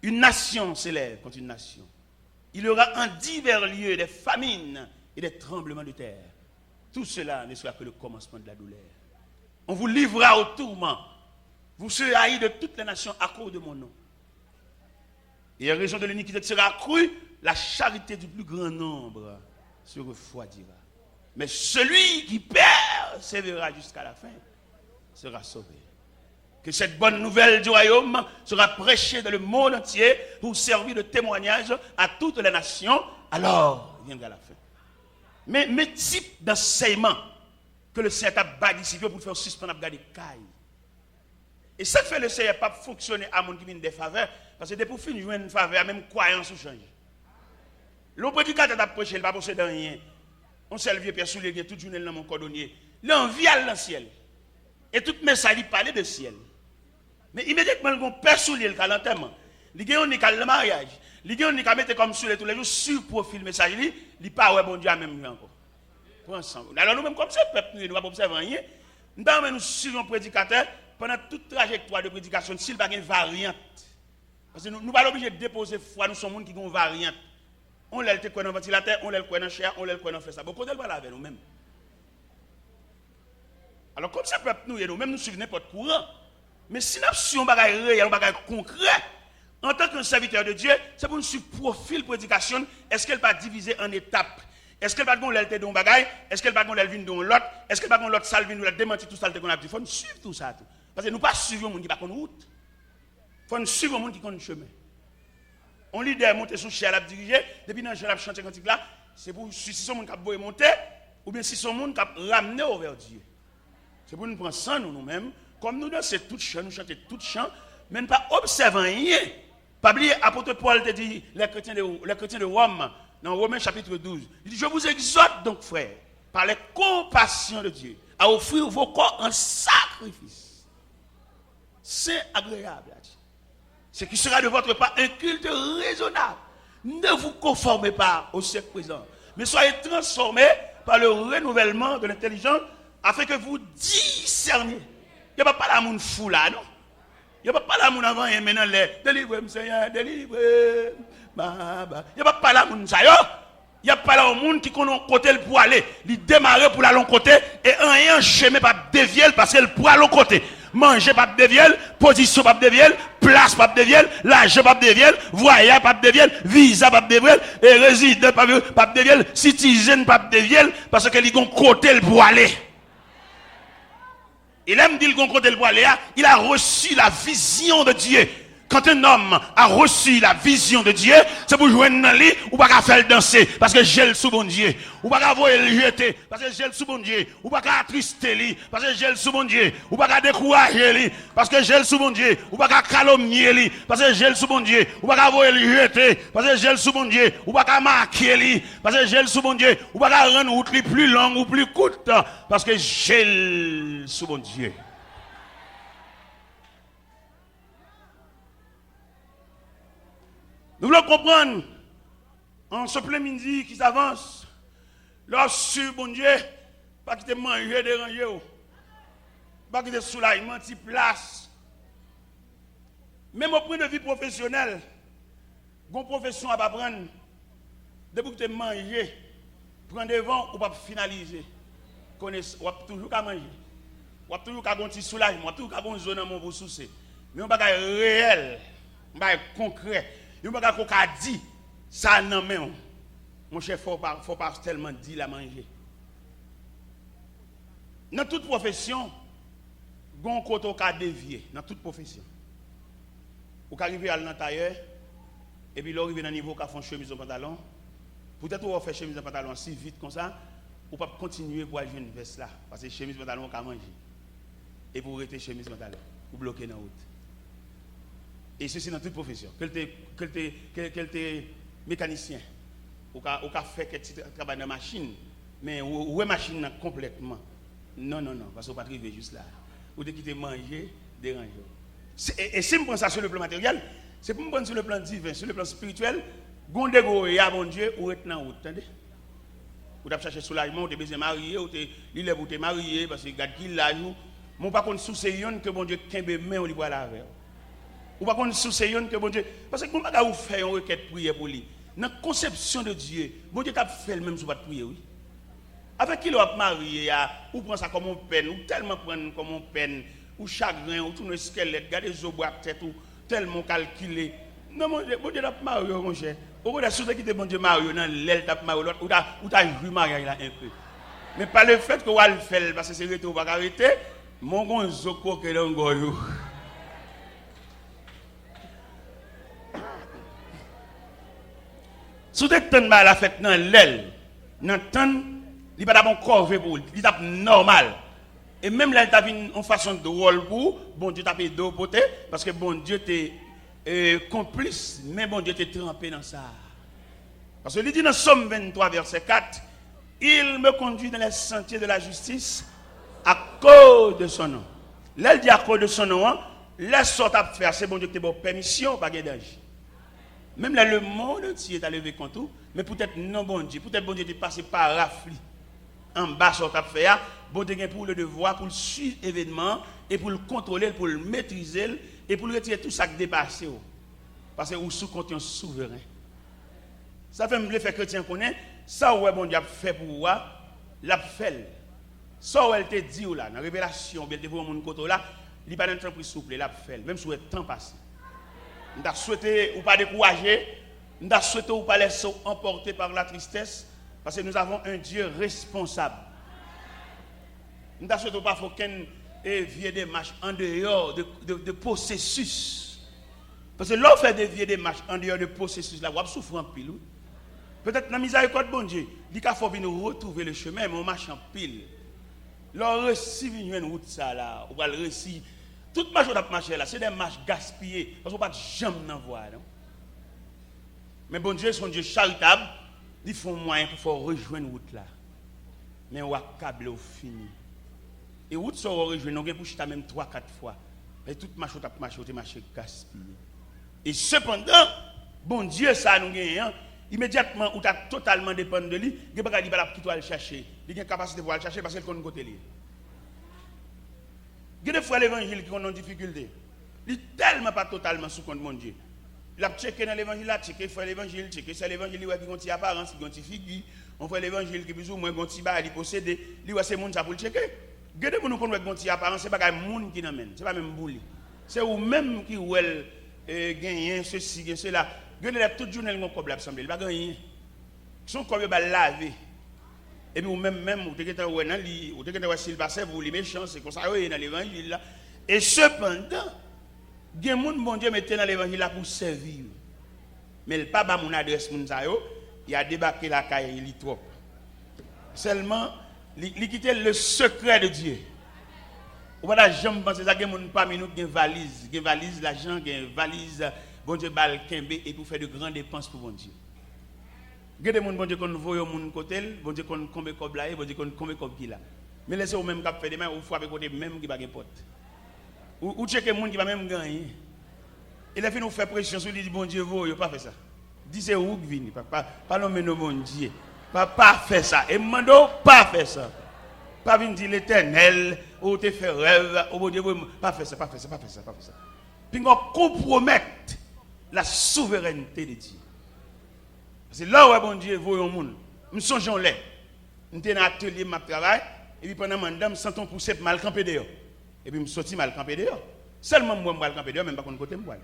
Speaker 1: Une nation s'élève contre une nation. Il y aura en divers lieux des famines et des tremblements de terre. Tout cela ne sera que le commencement de la douleur. On vous livrera au tourment. Vous serez haïs de toutes les nations à cause de mon nom. Et en raison de l'iniquité qui sera accrue, la charité du plus grand nombre se refroidira. Mais celui qui persévérera jusqu'à la fin sera sauvé. Que cette bonne nouvelle du royaume sera prêchée dans le monde entier pour servir de témoignage à toutes les nations, alors viendra la fin. Mais type d'enseignement que le Seigneur a bâti pour faire suspendre à des cailles. Et ça fait le Seigneur pas fonctionner à mon qui vient des faveurs, parce que pour finir jouer une faveur, même croyance ou change. Le prédicateur a prêché, il ne va pas posséder rien. On s'est levé Pierre Soulier, toute journée dans mon cordonnier. L'envie à le ciel. Et tout message, il parlait de ciel. Mais immédiatement, on Père Soulier, le l'enterrement. Il y a le mariage. Il y a mettre comme sur tous les jours, sur profil message, il pas ouais bon Dieu à même encore. Pour ensemble. Alors nous-mêmes, comme ça, peuple, nous ne pouvons pas observer rien. Nous suivons un prédicateur pendant toute trajectoire de prédication, s'il n'y a pas de variante. Parce que nous ne sommes pas obligés de déposer foi, nous sommes gens qui ont une variante. On l'a le dans le ventilateur, on l'a le dans la chair, on l'a le dans fait ça. Beaucoup de pas avec nous-mêmes. Alors comme ça, peuple, nous-mêmes, nous suivons n'importe courant. Mais si nous suivons un bagage réel, un bagage concret, en tant que serviteur de Dieu, c'est pour nous suivre profil prédication. Est-ce qu'elle va diviser en étapes? Est-ce qu'elle va donner l'élite d'un bagage? Est-ce qu'elle va donner l'élite d'un l'autre? Est-ce qu'elle va donner l'autre salve, nous la démentir tout ça qu'on a dit? Il faut nous suivre tout ça. Parce que nous ne pas suivre un monde qui va connaître route. Il faut nous suivre un monde qui connaît le chemin. On leader monter sous chair, la diriger, depuis dans la chanter cantique là, c'est pour si son monde qui a monter, ou bien si son monde qui a ramené vers Dieu. C'est pour nous prendre ça nous-mêmes, comme nous dansons tout chant, nous chantons tout chant, même pas observant rien. Pas oublier, apôtre Paul te dit, les chrétiens de Rome, dans Romains chapitre 12, il dit, je vous exhorte donc, frères, par les compassions de Dieu, à offrir vos corps en sacrifice. C'est agréable à Dieu. Ce qui sera de votre part un culte raisonnable. Ne vous conformez pas au siècle présent, mais soyez transformés par le renouvellement de l'intelligence afin que vous discerniez. Il n'y a pas la monde fou là, non? Il n'y a pas la monde avant et maintenant les délivrez-moi, Seigneur, délivrez. Il n'y a pas la monde ça, il n'y a pas là monde qui connaît côté pour aller. Il démarre pour aller côté et rien chemin pas dévier parce qu'elle pour aller côté. Manger pas dévier, position pas dévier, place pas dévier, l'argent pas dévier, voyage pas dévier, visa pas dévier, et résident pas dévier, citizen pas dévier parce que ils ont côté pour aller. Il aime dire qu'on côté pour aller, il a reçu la vision de Dieu. Quand un homme a reçu la vision de Dieu, c'est pour jouer dans lui ou pas faire danser parce que j'ai le sous bon Dieu. Ou pas voir le jeter parce que j'ai le sous bon Dieu. Ou pas attrister lui parce que j'ai le sous bon Dieu. Ou pas décourager lui parce que j'ai le sous bon Dieu. Ou pas calomnier lui parce que j'ai le sous bon Dieu. Ou pas voir le jeter parce que j'ai le sous bon Dieu. Ou pas marquer lui parce que j'ai le sous bon Dieu. Ou pas rendre route plus longue ou plus courte parce que j'ai le sous bon Dieu. Nous voulons comprendre, en ce plein midi qui s'avance, lorsque bon Dieu, pas quitter manger, déranger, pas quitter soulagement, petite place. Même au point de vue professionnel, une profession à pas prendre, depuis que tu manger, prendre devant ou pas finaliser. On va toujours qu'à manger, on va toujours qu'à un petit soulagement, on va toujours qu'à une zone pour soucier. Mais on va pas réel, on va concret. Il ne faut pas qu'on dit ça non mais mon chef faut pas tellement dire la manger. Dans toute profession, gon côté au cas dévier dans toute profession. Ou arriver à l'intérieur et puis l'arriver dans niveau qu'a font chemise au pantalon. Peut-être on va faire chemise au pantalon si vite comme ça ou pas continuer pour aller une veste là parce que chemise pantalon qu'a manger. Et pour rester chemise pantalon ou bloquer dans route. Et ceci dans toute profession. Quel t'es mécanicien, ou qu'a fait quelque travail dans la machine, mais où est machine complètement. Non, parce qu'on ne peut pas arriver juste là. Ou de quitter manger, déranger. Et si je prends ça sur le plan matériel, c'est pour me prendre sur le plan divin, sur le plan spirituel, gondego et à mon Dieu, ou est dans route. Ou tu as cherché soulagement, ou tu es besoin de marier, ou tu es marié, parce que regarde qui l'a joue. Mon par contre, sous ces que mon Dieu kembe main, on lui voit la verre. Ou pas qu'on sous que bon Dieu parce que comment vous faire une requête prière pour lui dans la conception de Dieu bon Dieu t'a fait le même sur votre prière oui avec qui l'on marié ou prend ça comme une peine ou tellement prendre comme une peine ou chagrin ou tout le squelette garder les os bois tête ou tellement calculé non mon Dieu t'a marié mon cher au lieu de souhaiter quitter bon Dieu marié dans l'aile t'a marié l'autre ou t'a vu marié là un peu mais pas le fait que on le faire parce que c'est retour pas arrêter mon gonzo que l'ongoyo. Si vous êtes la fête dans l'aile, dans le temps, il n'y a pas de corvée pour lui, il est normal. Et même là, il y a une façon de rôle pour, bon Dieu t'a fait deux beauté, parce que bon Dieu t'es complice, mais bon Dieu t'es trempé dans ça. Parce que il dit dans Somme 23, verset 4, il me conduit dans les sentiers de la justice à cause de son nom. Là, il dit à cause de son nom, laisse sortir à faire, c'est bon Dieu qui te donne permission, pas de danger. Même là, le monde entier est levé contre tout, mais peut-être non, bon Dieu. Peut-être bon Dieu est passé par rafli. En bas, sur ta fait, bon Dieu pour le devoir, pour le suivre l'événement, et pour le contrôler, pour le maîtriser, et pour le retirer tout ça qui dépasse. Parce que vous sous compte souverain. Ça fait me faire chrétien connaît, ça ouais bon Dieu a fait pour vous, l'a fait. Ça où elle te dit là, dans la révélation, bien te voir mon côté là, il n'est pas dans le temps pour souple, l'a fait, même si le temps passé. Nous avons souhaité ou pas décourager, nous avons souhaité ou pas laisser emporter par la tristesse, parce que nous avons un Dieu responsable. Nous avons souhaité ou pas faire qu'un vieux démarche en dehors de processus. Parce que là, on fait dévier des marches en dehors de processus là, on souffre en pile. Peut-être dans la miséricorde de bon Dieu, il faut venir retrouver le chemin, mais on marche en pile. Là, on réussit une route ça là, on va le réussir. Toute marche on a marché là, c'est des marches gaspillées, parce qu'on n'a pas de jambes dans la voie. Mais bon Dieu, son Dieu charitable, ils font moyen pour faire rejoindre route là. Mais on va câbler au fini. Et route ça on rejoindre, on va pour chita même 3-4 fois. Et toute marche on a marché gaspillé. Et cependant, bon Dieu ça nous gagne. Immédiatement, ou tu as totalement dépendre de lui, il n'y a pas de quitter aller chercher. Il a une capacité pour aller chercher parce qu'il connaît côté lui. Il y a des fois l'évangile qui ont une difficulté. Il n'est tellement pas totalement sous compte mon Dieu. Il a checké dans l'évangile, il a checké l'évangile, checké c'est l'évangile qui a une apparence, qui a une figure. On fait l'évangile qui est plus ou moins un petit bar, il possède, il a ces gens pour le checker. Il y a des gens qui ont une apparence, ce n'est pas les gens qui n'amènent, ce n'est pas même bouli. C'est eux-mêmes qui ont gagné ceci, cela. Il y a toute journée qui ont comme l'assemblée, il n'y a pas rien. Son corps est lavé. Et puis, même, vous avez s'il passe, vous les méchants, c'est comme ça, dans l'évangile là. Et cependant, il y a des gens bon Dieu mettait dans l'évangile là pour servir. Mais le pas mon adresse, il a débarqué la caille, il est trop. Seulement, il quitte le secret de Dieu. Vous ne pouvez jamais penser que il y a parmi nous qui ont une valise l'argent, qui ont une valise. Bon Dieu bal kembe et pour faire de grandes dépenses pour bon Dieu. Il y a des gens bon Dieu qu'on voit au monde côté, bon Dieu qu'on combien comme là, bon Dieu qu'on combien comme qui là. Mais laissez au même cap faire des mains ou faut avec côté même qui pas de porte. Ou checker monde qui va même gagner. Il a fait nous faire pression sur lui dit bon Dieu vous pas fait ça. Dis c'est où qui vient pas l'homme non bon Dieu. Pas faire ça et mando pas faire ça. Pas venir dire l'Éternel ou te faire rêve ou bon Dieu pas faire ça. Puis on compromettre la souveraineté de Dieu. Parce que là où bon Dieu voit au monde, nous songeons là. Nous sommes dans l'atelier, je travaille, et puis pendant que je sens pousser mal campé dehors. Et puis je sortis mal campé dehors. Seulement moi, je mal campé dehors, même pas contre côté moi.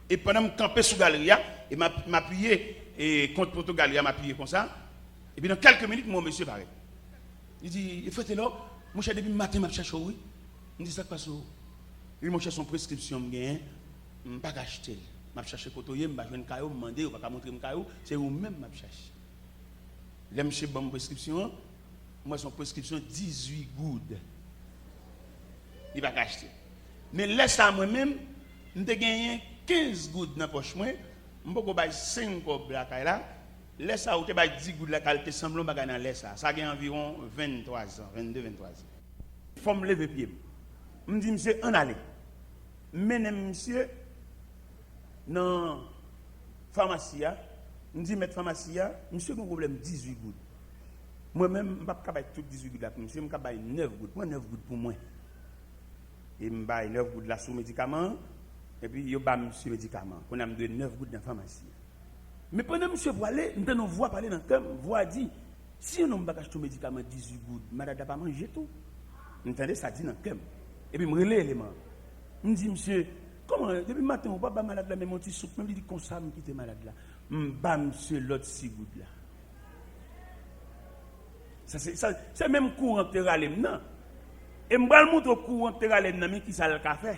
Speaker 1: Et pendant que je campais sous la galerie, et m'appuyer contre Porto Galerie, m'appuyer comme ça. Et puis dans quelques minutes, mon monsieur paraît. Il dit, il faut là, mon cher, depuis le matin, je cherche oui. Il dit, ça passe où? Il m'a cherché son prescription, je ne vais pas acheter. Je cherche côté, je vais un caillou, je vais demander, je vais montrer un caillou, c'est vous-même que je cherche. Là, je bonne prescription, moi, son prescription 18 gouttes. Il ne va pas acheter. Mais laisse à moi-même, je vais gagner 15 gouttes dans la poche, je vais pas 5 gouttes là. Laisse à 10 gouttes la qualité semblant pas dans laisse ça. Ça gagne environ 23 ans, 22-23 ans. Il faut me lever pied. Je me dis, monsieur, en allez. Menem monsieur dans la pharmacie. Je me dis, mettre pharmacie, monsieur a un problème 18 gouttes. Moi-même, je ne peux pas faire toutes 18 gouttes là pour monsieur, je peux faire 9 gouttes. Moi, 9 gouttes pour moi. Et je vais 9 gouttes là sous médicament. Et puis, je vais monsieur médicament. On a 9 gouttes dans la pharmacie. Mais pendant que monsieur pour aller, nous avons voix parler dans le cœur, voix dit, si on n'a pas acheté un médicament 18 gouttes, madame n'a pas mangé tout. Vous entendez ça dit dans le cœur. Et puis, je me relève l'élément. Je me dis, monsieur, comment, depuis le matin, on ne va pas malade là, mais mon petit soupe, même il dit, comme ça, je quitte malade là. Je vais monsieur l'autre 6 gouttes là. C'est même courant terralem, non? Et je vais le montrer au courant terralem, mais qui ça le café?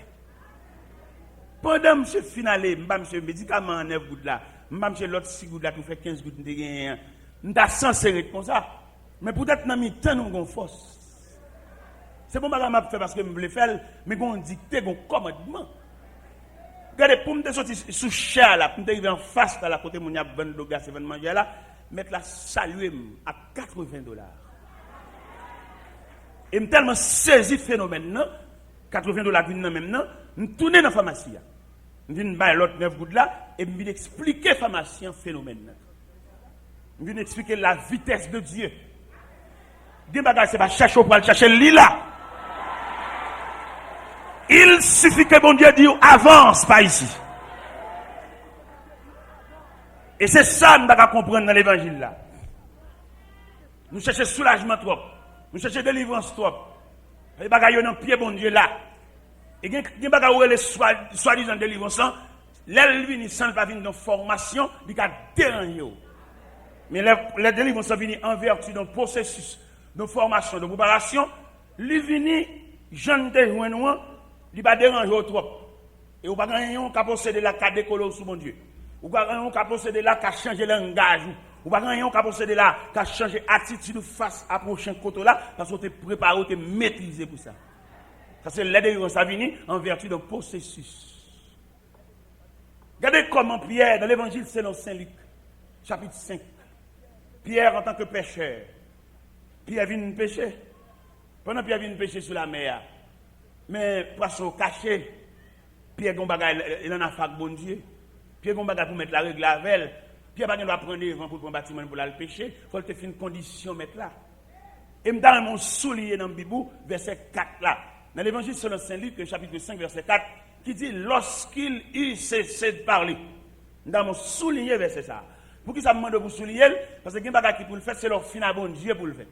Speaker 1: Pendant que monsieur finalé, je vais monsieur médicament 9 gouttes là. Je vais monsieur l'autre 6 gouttes là, pour faire 15 gouttes de gain. Je suis censé comme ça. Mais peut-être dans mes temps, nous avons force. C'est bon, je vais faire parce que je veux faire, mais je vais dicter un commandement. Regardez, pour me sortir sous cher là, pour me arriver en face à la côté où il y a 20 $, c'est 20 manger là, mettre la saluer à $80. Et je tellement saisi le phénomène, $80 viennent maintenant, je tourne dans la pharmacie. Je viens de l'autre 9 gouttes là, et je viens expliquer la pharmacie un phénomène. Je viens expliquer la vitesse de Dieu. Des bagages, c'est pas chercher pour aller chercher l'île. Il suffit que bon Dieu dise avance pas ici. Et c'est ça que nous devons comprendre dans l'évangile là. Nous cherchons soulagement trop. Nous cherchons délivrance trop. Les bagages dans pied bon Dieu là. Et les bagages les soi-disant délivrance, l'elle vient sans pas venir dans formation, il a dérangé. Mais les délivrances viennent en vertu d'un processus de formation, de préparation, il vient jeune de joindre, il va déranger trop. Et ou pas rien qui posséder la qui décoller sous mon Dieu. Ou pas rien qui posséder la qui changer langage. Ou pas rien qui posséder la qui changer attitude face à prochain côté là parce que tu es préparé, tu es maîtrisé pour ça. Ça c'est l'aide de ça vient en vertu d'un processus. Regardez comment Pierre dans l'évangile selon Saint Luc chapitre 5. Pierre en tant que pécheur. Pierre vient pécher. Pendant Pierre vient pécher sur la mer. Mais poisson caché. Pierre gon bagay il en a fait bon Dieu. Pierre gon bagay pour mettre la règle avec elle. Pierre pas doit prendre devant pour prendre bâtiment pour la pécher, faut te faire une condition mettre là. Et m'dans mon soulier dans Bible verset 4 là. Dans l'évangile selon Saint Luc chapitre 5 verset 4 qui dit lorsqu'il eut cessé de parler. M'dans mon soulier verset ça. Pour qui ça me demande pour souligner parce que gen bagay qui pour le faire c'est leur fin à bon Dieu pour le faire.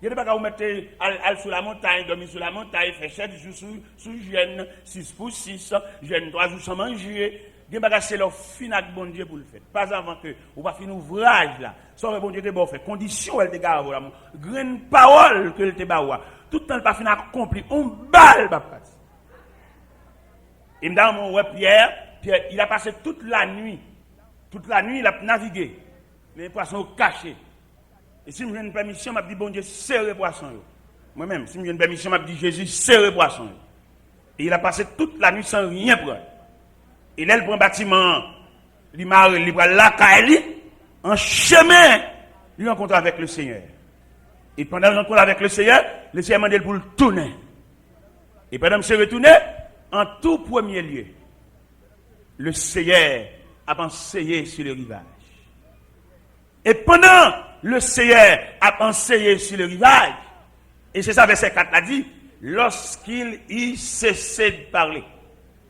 Speaker 1: Il y a des bagages où mettre al sur la montagne, dormir sur la montagne, faire 7 jours sous jeûne, 6 pour 6, jeûne 3 jours sans manger. Il y a des bagages c'est leur fin avec bon Dieu pour le faire. Pas avant que ou pas fin ouvrage là. Sans bon Dieu te bon fait condition elle te garde là. Grande parole que elle te ba tout le temps pas fin accompli. On balle pas passe. Et dans mon Pierre, il a passé toute la nuit. Toute la nuit il a navigué. Les poissons cachés. Et si je j'ai une permission, je dis bon Dieu, serre poisson. Moi-même, si j'ai une permission, je dis Jésus, serre poisson. Et il a passé toute la nuit sans rien prendre. Et là, il prend un bâtiment, il prend la caille, en chemin, il rencontre avec le Seigneur. Et pendant qu'il rencontre avec le Seigneur m'a dit pour le tourner. Et pendant qu'il se retourné, en tout premier lieu, le Seigneur a enseigné sur le rivage. Et pendant le Seigneur a enseigné sur le rivage, et c'est ça verset 4 a dit, lorsqu'il y cessait de parler.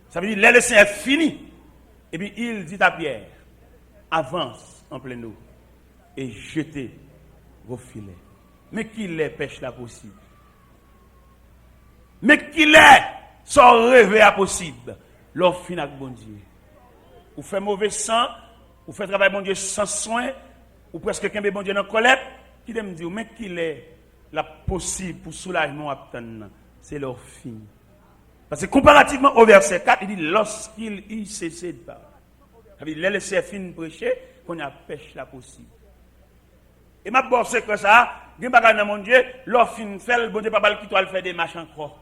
Speaker 1: Ça veut dire, là le Seigneur fini. Et puis il dit à Pierre, avance en pleine eau et jetez vos filets. Mais qu'il est pêche là possible. Mais qu'il est sans rêver à possible. L'offre fin avec bon Dieu. Ou fait mauvais sang, ou fait travail bon Dieu sans soin, ou presque quelqu'un bon Dieu dans colère, qui me dit, mais qu'il est la possible pour soulagement à obtenir, c'est leur fin. Parce que comparativement au verset 4, il dit, lorsqu'il y cessait de parler. Ça veut dire, laisser fin prêcher, qu'on a pêche la possible. Et ma bosse c'est que ça, il y a dans mon Dieu, leur fin fait, le bon Dieu pas qui doit faire des marches encore.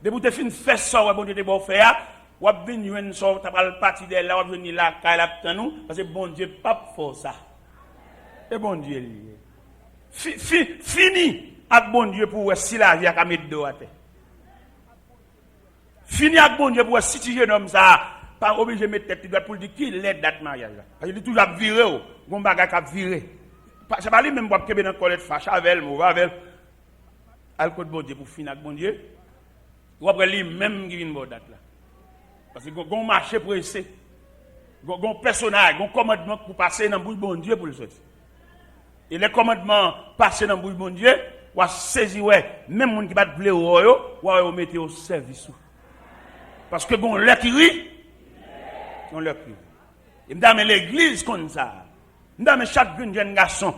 Speaker 1: Depuis que tu fin fait ça, bon Dieu te bon faire, ou venir une sorte, tu vas partir de là, ou venir là, quand il nous, parce que bon Dieu pas pour ça. Et bon Dieu lié. Fini avec bon Dieu pour si la vie a mettre de terre. Fini avec bon Dieu pour si tu jeune homme ça, pas obligé de mettre tête droite pour dire qui l'aide date mariage là. Parce que toujours viré, bon bagage a viré. C'est pas lui même pour que dans colère fâche avec moi avec al côté bon Dieu pour finir avec bon Dieu. Ou après lui même qui vient bon date là. Parce que gon marché pressé. Gon personnage, gon commandement pour passer dans bouche bon Dieu pour le sortir. Et les commandements passés dans bouche bon Dieu, ou a saisi ouais, même monde qui va te vouloir ou a mettre au service. Parce que bon l'heure qui rit, on l'heure qui rit. Et m'dame l'église comme ça. M'dame chaque jeune garçon,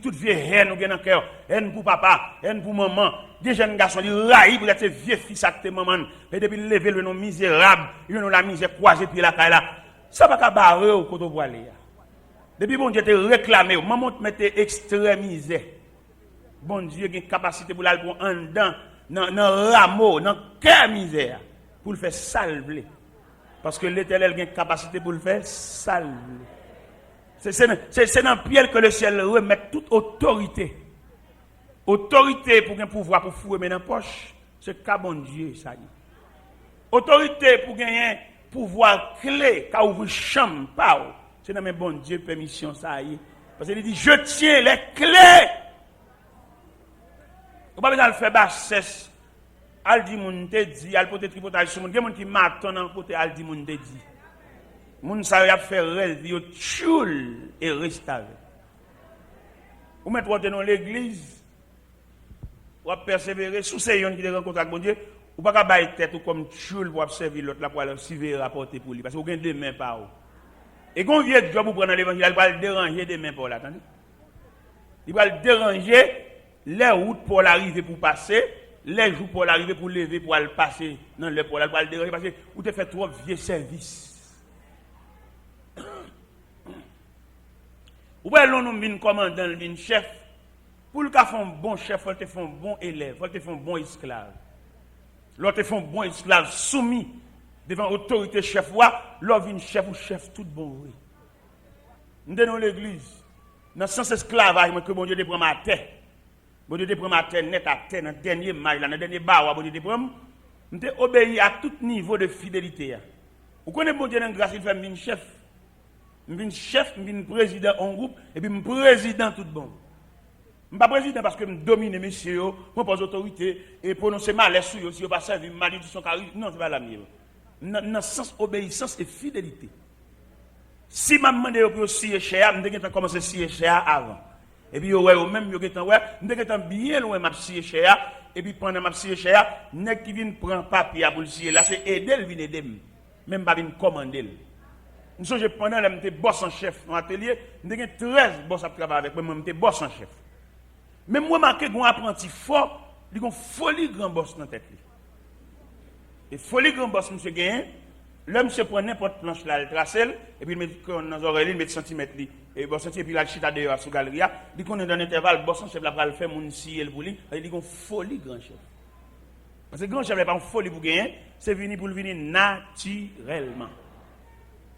Speaker 1: toute vieille haine ou bien dans cœur, haine pour papa, haine pour maman, des jeunes garçons, ils raillent pour être vieux fils avec tes mamans, et depuis lever le nom misérable, ils ont la misère croisée puis la caille là. Ça va pas barrer au côté voilé. Depuis bon Dieu te réclamé, maman te mette extrémisé. Bon Dieu a une capacité pour l'aller en dedans, dans rameau, dans cœur misère, pour le faire salver. Parce que l'Éternel a une capacité pour le faire salver. C'est dans Pierre que le ciel remet toute autorité. Autorité pour un pouvoir pour fouiller dans la poche, c'est qu'à bon Dieu, ça y est. Autorité pour gagner pouvoir clé, qu'à ouvrir chambre, pas. C'est dans mes bon Dieu permission, ça y est. Parce qu'il dit, je tiens les clés. On va pas faire bassesse. Al di moun te dit, al pote tripotage sur moun. Il y a moun qui m'attend en pote al di moun te dit. Moun sa y a fait rêve, yo tchoul et restauré. Ou mettre dans l'église, ou à persévérer, sous ces yon qui te rencontre avec bon Dieu, ou pas qu'à bailler tête ou comme tchoul pour observer l'autre là pour aller suivre rapporter pour lui. Parce que vous avez des mains par où. Et quand vient job pour prendre l'évangile, il va le déranger des mains pour l'attendre. Il va le déranger les routes pour l'arriver pour passer, les jours pour l'arriver pour lever pour aller passer dans le pour aller déranger parce que ou te fait trop vieux service. Ou bien l'on vient commandant, vient chef. Pour le cas faire un bon chef, il faut te faire un bon élève, il faut te faire un bon esclave. L'autre te fait un bon esclave soumis devant l'autorité chef, l'autre vient chef ou chef tout bon. Oui. Nous sommes dans l'église, dans le sens esclavage, que bon Dieu te prend ma terre. Bon Dieu te prend ma terre net à terre, dans le dernier mail, dans le dernier bar, bon Dieu te prend. Nous te obéi à tout niveau de fidélité. Vous connaissez bon Dieu dans la grâce, il fait un chef. Je suis chef, je suis président en groupe, et puis je suis président tout bon. Je ne suis pas président parce que je domine messieurs, je pose autorité, et prononcer mal sur eux, si je ne pas servir malédiction, non, ce n'est pas la mienne. Dans le sens obéissance et fidélité. Si je demande pour scier cher, je vais commencer à scier cher avant. Et puis, même, je vais bien loin de scier cher, et puis pendant que je scier cher, je qui vient prendre papier pour le scier, là, c'est aider, il vient aider. Même pas venir commander. Nous sommes pendant que j'étais boss en chef dans l'atelier, j'ai 13 boss à travailler avec moi, j'étais boss en chef. Mais moi, je suis un apprenti fort, il y a une folie grand boss dans la tête. Et folie grand boss, monsieur Gain, l'homme se prend n'importe planche là, il trace, et puis il met dans les oreilles, il met centimètres, et boss et puis il a chita dehors sur la galerie, il connaît dans l'intervalle, boss en chef, là, il fait mon si pour lui, il y a une folie grand chef. Parce que grand chef n'est pas une folie pour gagner, c'est venu pour le venir naturellement.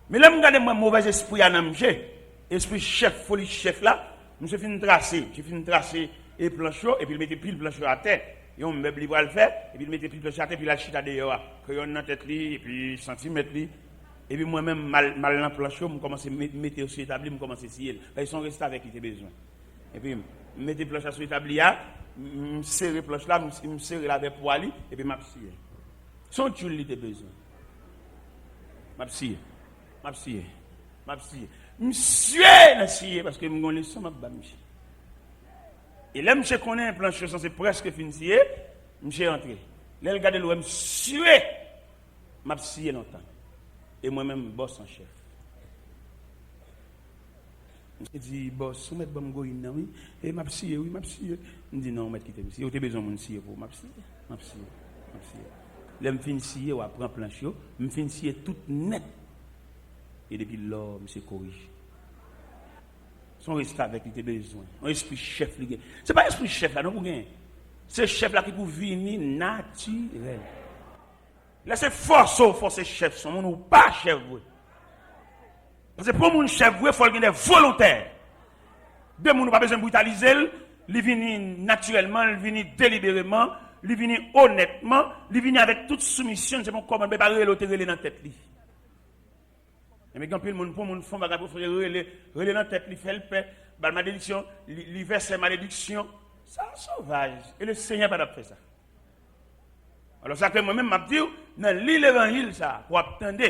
Speaker 1: Mais là, je regarde mon mauvais esprit à Namché, esprit chef, folie chef là, je finis de tracer et planchot, et puis il mettait pile planchot à terre, et on meuble libre à le faire, et puis il mettait pile planchot à terre, puis il a chita dehors, crayon dans la tête, et puis centimètre, et puis moi-même, mal dans le planchot, je commence à mettre sur l'établi, je commence à scier. Ils sont restés avec qui ils ont besoin. Et puis, je mets des planches sur l'établi, je serre les planches là, je serre la avec poili, et puis je scier. Son tuile, il a besoin. Je scier. Monsieur n'a scié parce que je connais ça, monsieur. Et là, monsieur connaît un plancher, c'est presque fini, monsieur rentré. Là, il regarde le monsieur, m'a scié longtemps. Et moi-même, boss en chef. Je dis, boss, vous mettez bon goïne, oui, et m'a scié, oui, m'a scié. Je dis, non, mettez quitter, monsieur. Vous avez besoin de me scier pour m'a scié. Là, je finis scier, ou après plancher, je finis scier tout net. Et depuis là, monsieur corrige. Son risque avec lui, besoin. Un esprit chef, ce n'est pas esprit chef là, non, pour gagner. C'est chef là qui peut venir naturel. Là, c'est force chef, son ou pas chef. Parce que pour mon chef, il faut qu'il y ait des volontaires. Deux gens n'ont pas besoin de brutaliser, il vient naturellement, il vient délibérément, il vient honnêtement, il vient avec toute soumission, c'est bon, comment préparer l'autre dans la tête. Mais quand le monde pour mon fond, il faut relais dans la tête, il fait le paix, la malédiction, il verse la malédiction. Ça, sauvage. Et le Seigneur n'a pas fait ça. Alors, ça que moi-même, je dis, dans l'évangile, ça, pour attendre,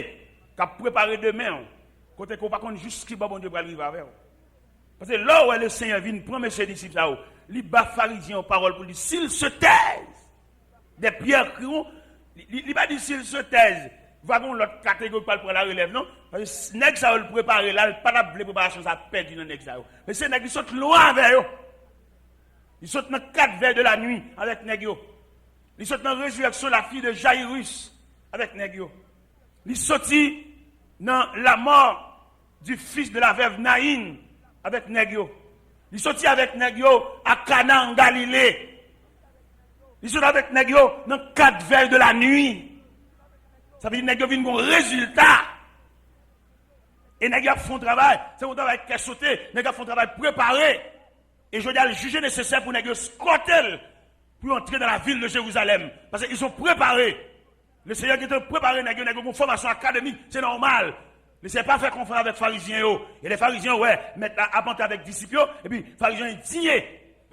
Speaker 1: qu'à préparer demain, côté qu'on ne pas juste qui bon Dieu pour arriver avec. Parce que là où le Seigneur vient prendre ses disciples, il bat pharisiens aux paroles pour dire, s'ils se taisent, des pierres crient, il va dire s'ils se taisent. Vagon l'autre catégorie pour la relève, non? Parce que nèg ça le préparer là, pas la préparation ça perdu dans nèg ça. Mais c'est nèg qui saute loin avec eux. Il saute dans 4 vers de la nuit avec nèg yo. Il saute dans résurrection la fille de Jairus avec nèg yo. Il sorti dans la mort du fils de la veuve Naïn avec nèg yo. Il sorti avec nèg yo à Cana en Galilée. Il sorti avec nèg yo dans 4 vers de la nuit. Ça veut dire que nous avons un résultat. Et nous avons un travail. C'est un travail qui est sauté. Nous avons un travail préparé. Et je dois le juger nécessaire pour nous squatter pour entrer dans la ville de Jérusalem. Parce qu'ils sont préparés. Le Seigneur qui est préparé, nous avons une formation académique. C'est normal. Mais ce n'est pas faire confiance avec les pharisiens. Et les pharisiens, ouais, mettent à apporter avec les disciples. Et puis, les pharisiens, ils disent.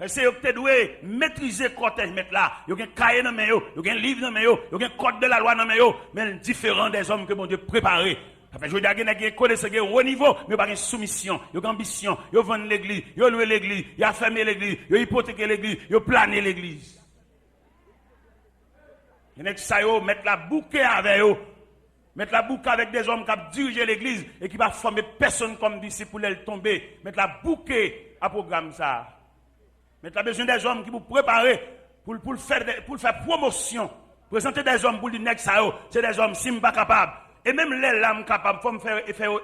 Speaker 1: C'est eux qui doivent maîtriser le cortège, mettre là. Il y a un cahier dans mes yeux, il y a un livre dans mes yeux, il y a un code de la loi dans mes yeux, mais différent des hommes que mon Dieu préparé. Je veux dire qu'il y a des connaissances au haut niveau, mais pas de soumission, il y a ambition, il y a vendre l'église, il y a loué l'église, il y a fermé l'église, il y a hypothéqué l'église, il y a plané l'église. Il y a qui mettre la bouquet avec eux, mettre la bouquet avec des hommes qui ont dirigé l'église et qui ne vont former personne comme disciple pour les tomber, mettre la bouquet à programme ça. Mais tu as besoin des hommes qui vous préparent pour faire promotion, présenter des hommes pour dire que c'est des hommes si pas capables. Et même les lames capables, il faut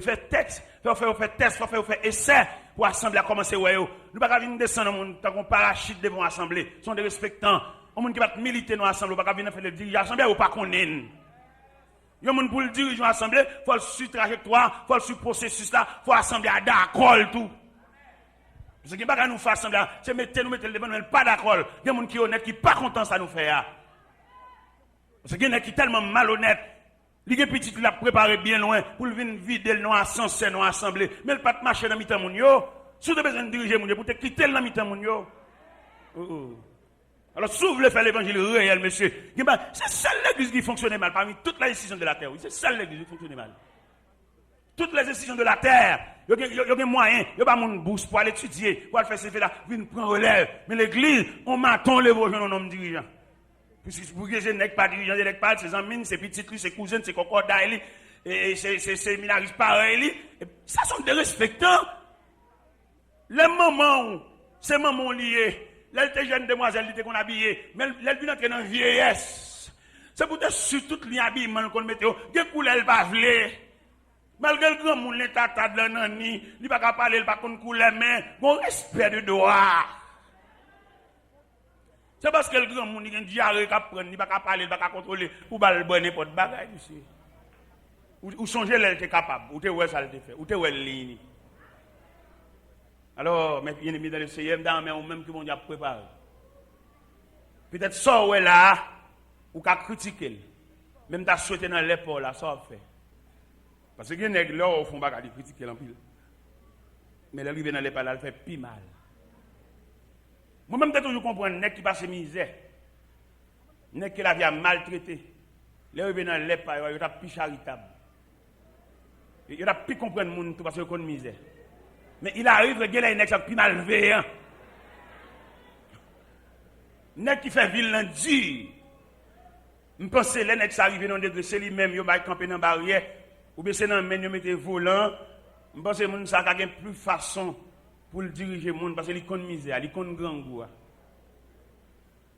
Speaker 1: faire texte, faire test, faire essai pour l'Assemblée à commencer. Nous ne pouvons pas venir descendre tant qu'on parachute devant l'Assemblée. Ce sont des respectants. On ne peut pas militer dans l'Assemblée, on ne peut pas venir faire le dirigeant de l'Assemblée ou pas qu'on est. Il y a pour le dirigeant de l'Assemblée, il faut le suivre trajectoire, il faut le suivre processus là, il faut l'Assemblée à d'accord tout. Parce que ce qui nous fait l'Assemblée, c'est mettre le devant, mais pas d'accord. Il y a des gens qui sont honnêtes, qui ne sont pas contents ça nous fait. Parce qu'il y a des gens qui sont tellement malhonnêtes. Il y a des petits qui l'ont préparé bien loin pour venir vider le nom à sens, dans l'Assemblée. Mais il ne peut pas marcher dans le mi-temps. Si vous avez besoin de diriger, pour te quitter dans le mi-temps. Alors, si vous voulez faire l'évangile réel, monsieur, c'est seule l'église qui fonctionne mal parmi toutes les institutions de la terre. C'est seule l'église qui fonctionne mal. Toutes les institutions de la terre, il y a des moyens, il n'y a pas de bourse pour aller étudier, pour aller faire ces faits-là, venir prendre relève. Mais l'église, on m'attend les beaux jeunes hommes dirigeants. Puisque pour que je n'ai pas dirigeant, je n'ai pas ses amis, ses petites, ses cousines, ses cocodailles, et ses séminaristes pareils. Ça sont des respectants. Les mamans, ces mamans liées, les étaient jeunes demoiselles qu'on habillait, mais elles viennent entrer dans la vieillesse. C'est pour sur toutes les habillements qu'on mettait, des couleurs, elles pas vler. Malgré le grand monde, les tatas de l'année, il ne va pas parler, il ne va pas couleur, mais bon respect de droit. C'est parce que le grand monde, il a un diarrhée qui prend, il ne va pas parler, il ne va pas contrôler, ou pas le bon n'importe bagaille, monsieur. Ou changer l'elle est capable, ou t'es où ça le fait, ou t'es où elle ligne. Alors, mes bien-aimés dans le CM, dans ou même qui vont déjà préparer. Peut-être ça ou là, ou qu'à critiquer, même t'as souhaité dans l'épaule là, ça va faire. Parce que les nègres là au fond pas critiquer en pile. Mais l'arrivée dans l'épaule là, elle fait pis mal. Moi-même, je toujours comprendre nègre qui passe misère. Nègre qui la vie a maltraité. L'arrivée dans l'épaule, il y a plus charitable. Il y a plus comprendre le monde parce qu'il y a misère. Mais il arrive que les nègres sont plus malveillants. Nègre qui fait vilain dur. Je pense que les nègres qui arrivent dans le degré, c'est lui-même, ils vont camper dans la barrière. Ou bien c'est dans le menu, ils mettent volant. Je pense que les gens ont plus façon pour le diriger le monde parce qu'il connaît misère, il connaît grand goût.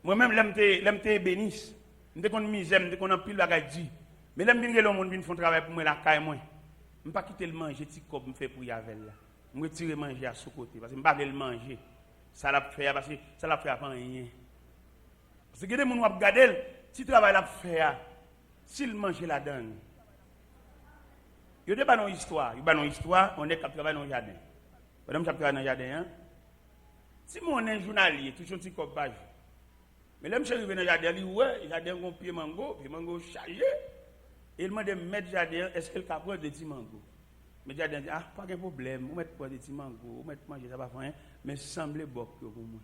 Speaker 1: Moi-même, je bénis. Je connais misère, je connais pile de bagages. Mais je dis que le monde vient faire travail pour moi, la caille. Je ne vais pas quitter le manger, petit cop, je fais pour y aller là. Je vais retirer manger à ce côté parce que je ne vais pas le manger. Ça l'a fait parce que ça l'a fait avant rien. Parce que les gens vont regarder, si le travail l'a fait, s'il mange la donne. Il y a pas une histoire, on est capable dans le jardin. Madame, je travaille dans le jardin. Si mon est journalier, toujours un petit cop page. Mais là, je suis arrivé dans le jardin, il dit ouais, le jardin a un pied mango chargé. Et il m'a dit, mettre le jardin, est-ce qu'elle peut prendre des petits mangos? Mais le jardin dit, ah, pas de problème, on met pas des petits mangos, on met manger, ça va faire rien, mais semblez bon pour moi.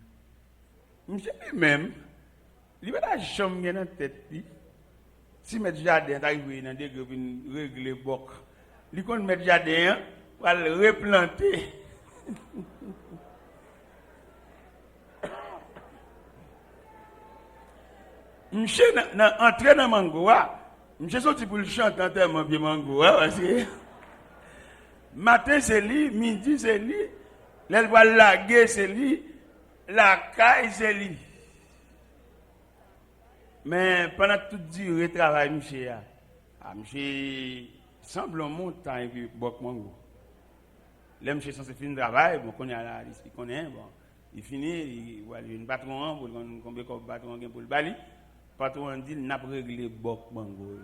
Speaker 1: Je dis même, il va la chambre dans la tête. Si mettre le jardin, t'arrives dans le degré pour régler le boc. Il compte mettre le jardin pour le replanter. Monsieur entré dans le mango, monsieur sorti pour le chanter tellement bien mango, parce que matin c'est lui, midi c'est lui, l'aile va laguer c'est lui, la caille c'est lui. Mais pendant toute durée de travail, monsieur, monsieur semble montagne et puis boc mango. Là, monsieur censé finir le travail, bon, qu'on a la liste, il connaît, bon, il finit, il voit une patron, pour combien de patron pour le bali. Le patron dit, il n'a pas réglé boc mango.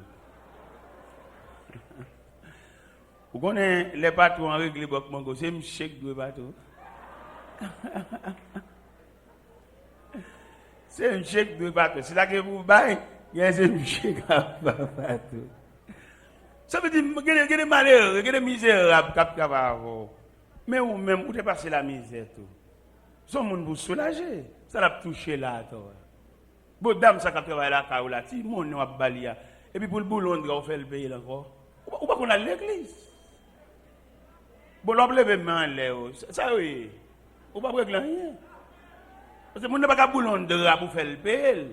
Speaker 1: Vous connaissez les patrons réglé boc mango, c'est un chèque de bateau. C'est un chèque de bateau. C'est là que vous baillez, il y a un chèque de bateau. Ça veut dire qu'il y a des malheurs, il y a des misérables qui travaillent. Mais ou même, où tu passes la misère tout. Son monde vous soulager. Ça l'a touché là, toi. Bon, dame, ça travaille là, là, si mon nom a balia. Et puis pour le boulot, on fait le pays encore. Ou pas qu'on a l'église. Bon, l'on lève main là, ça oui. Ou pas régler rien. Parce que mon n'a pas qu'à boulot de rap pour faire le pays.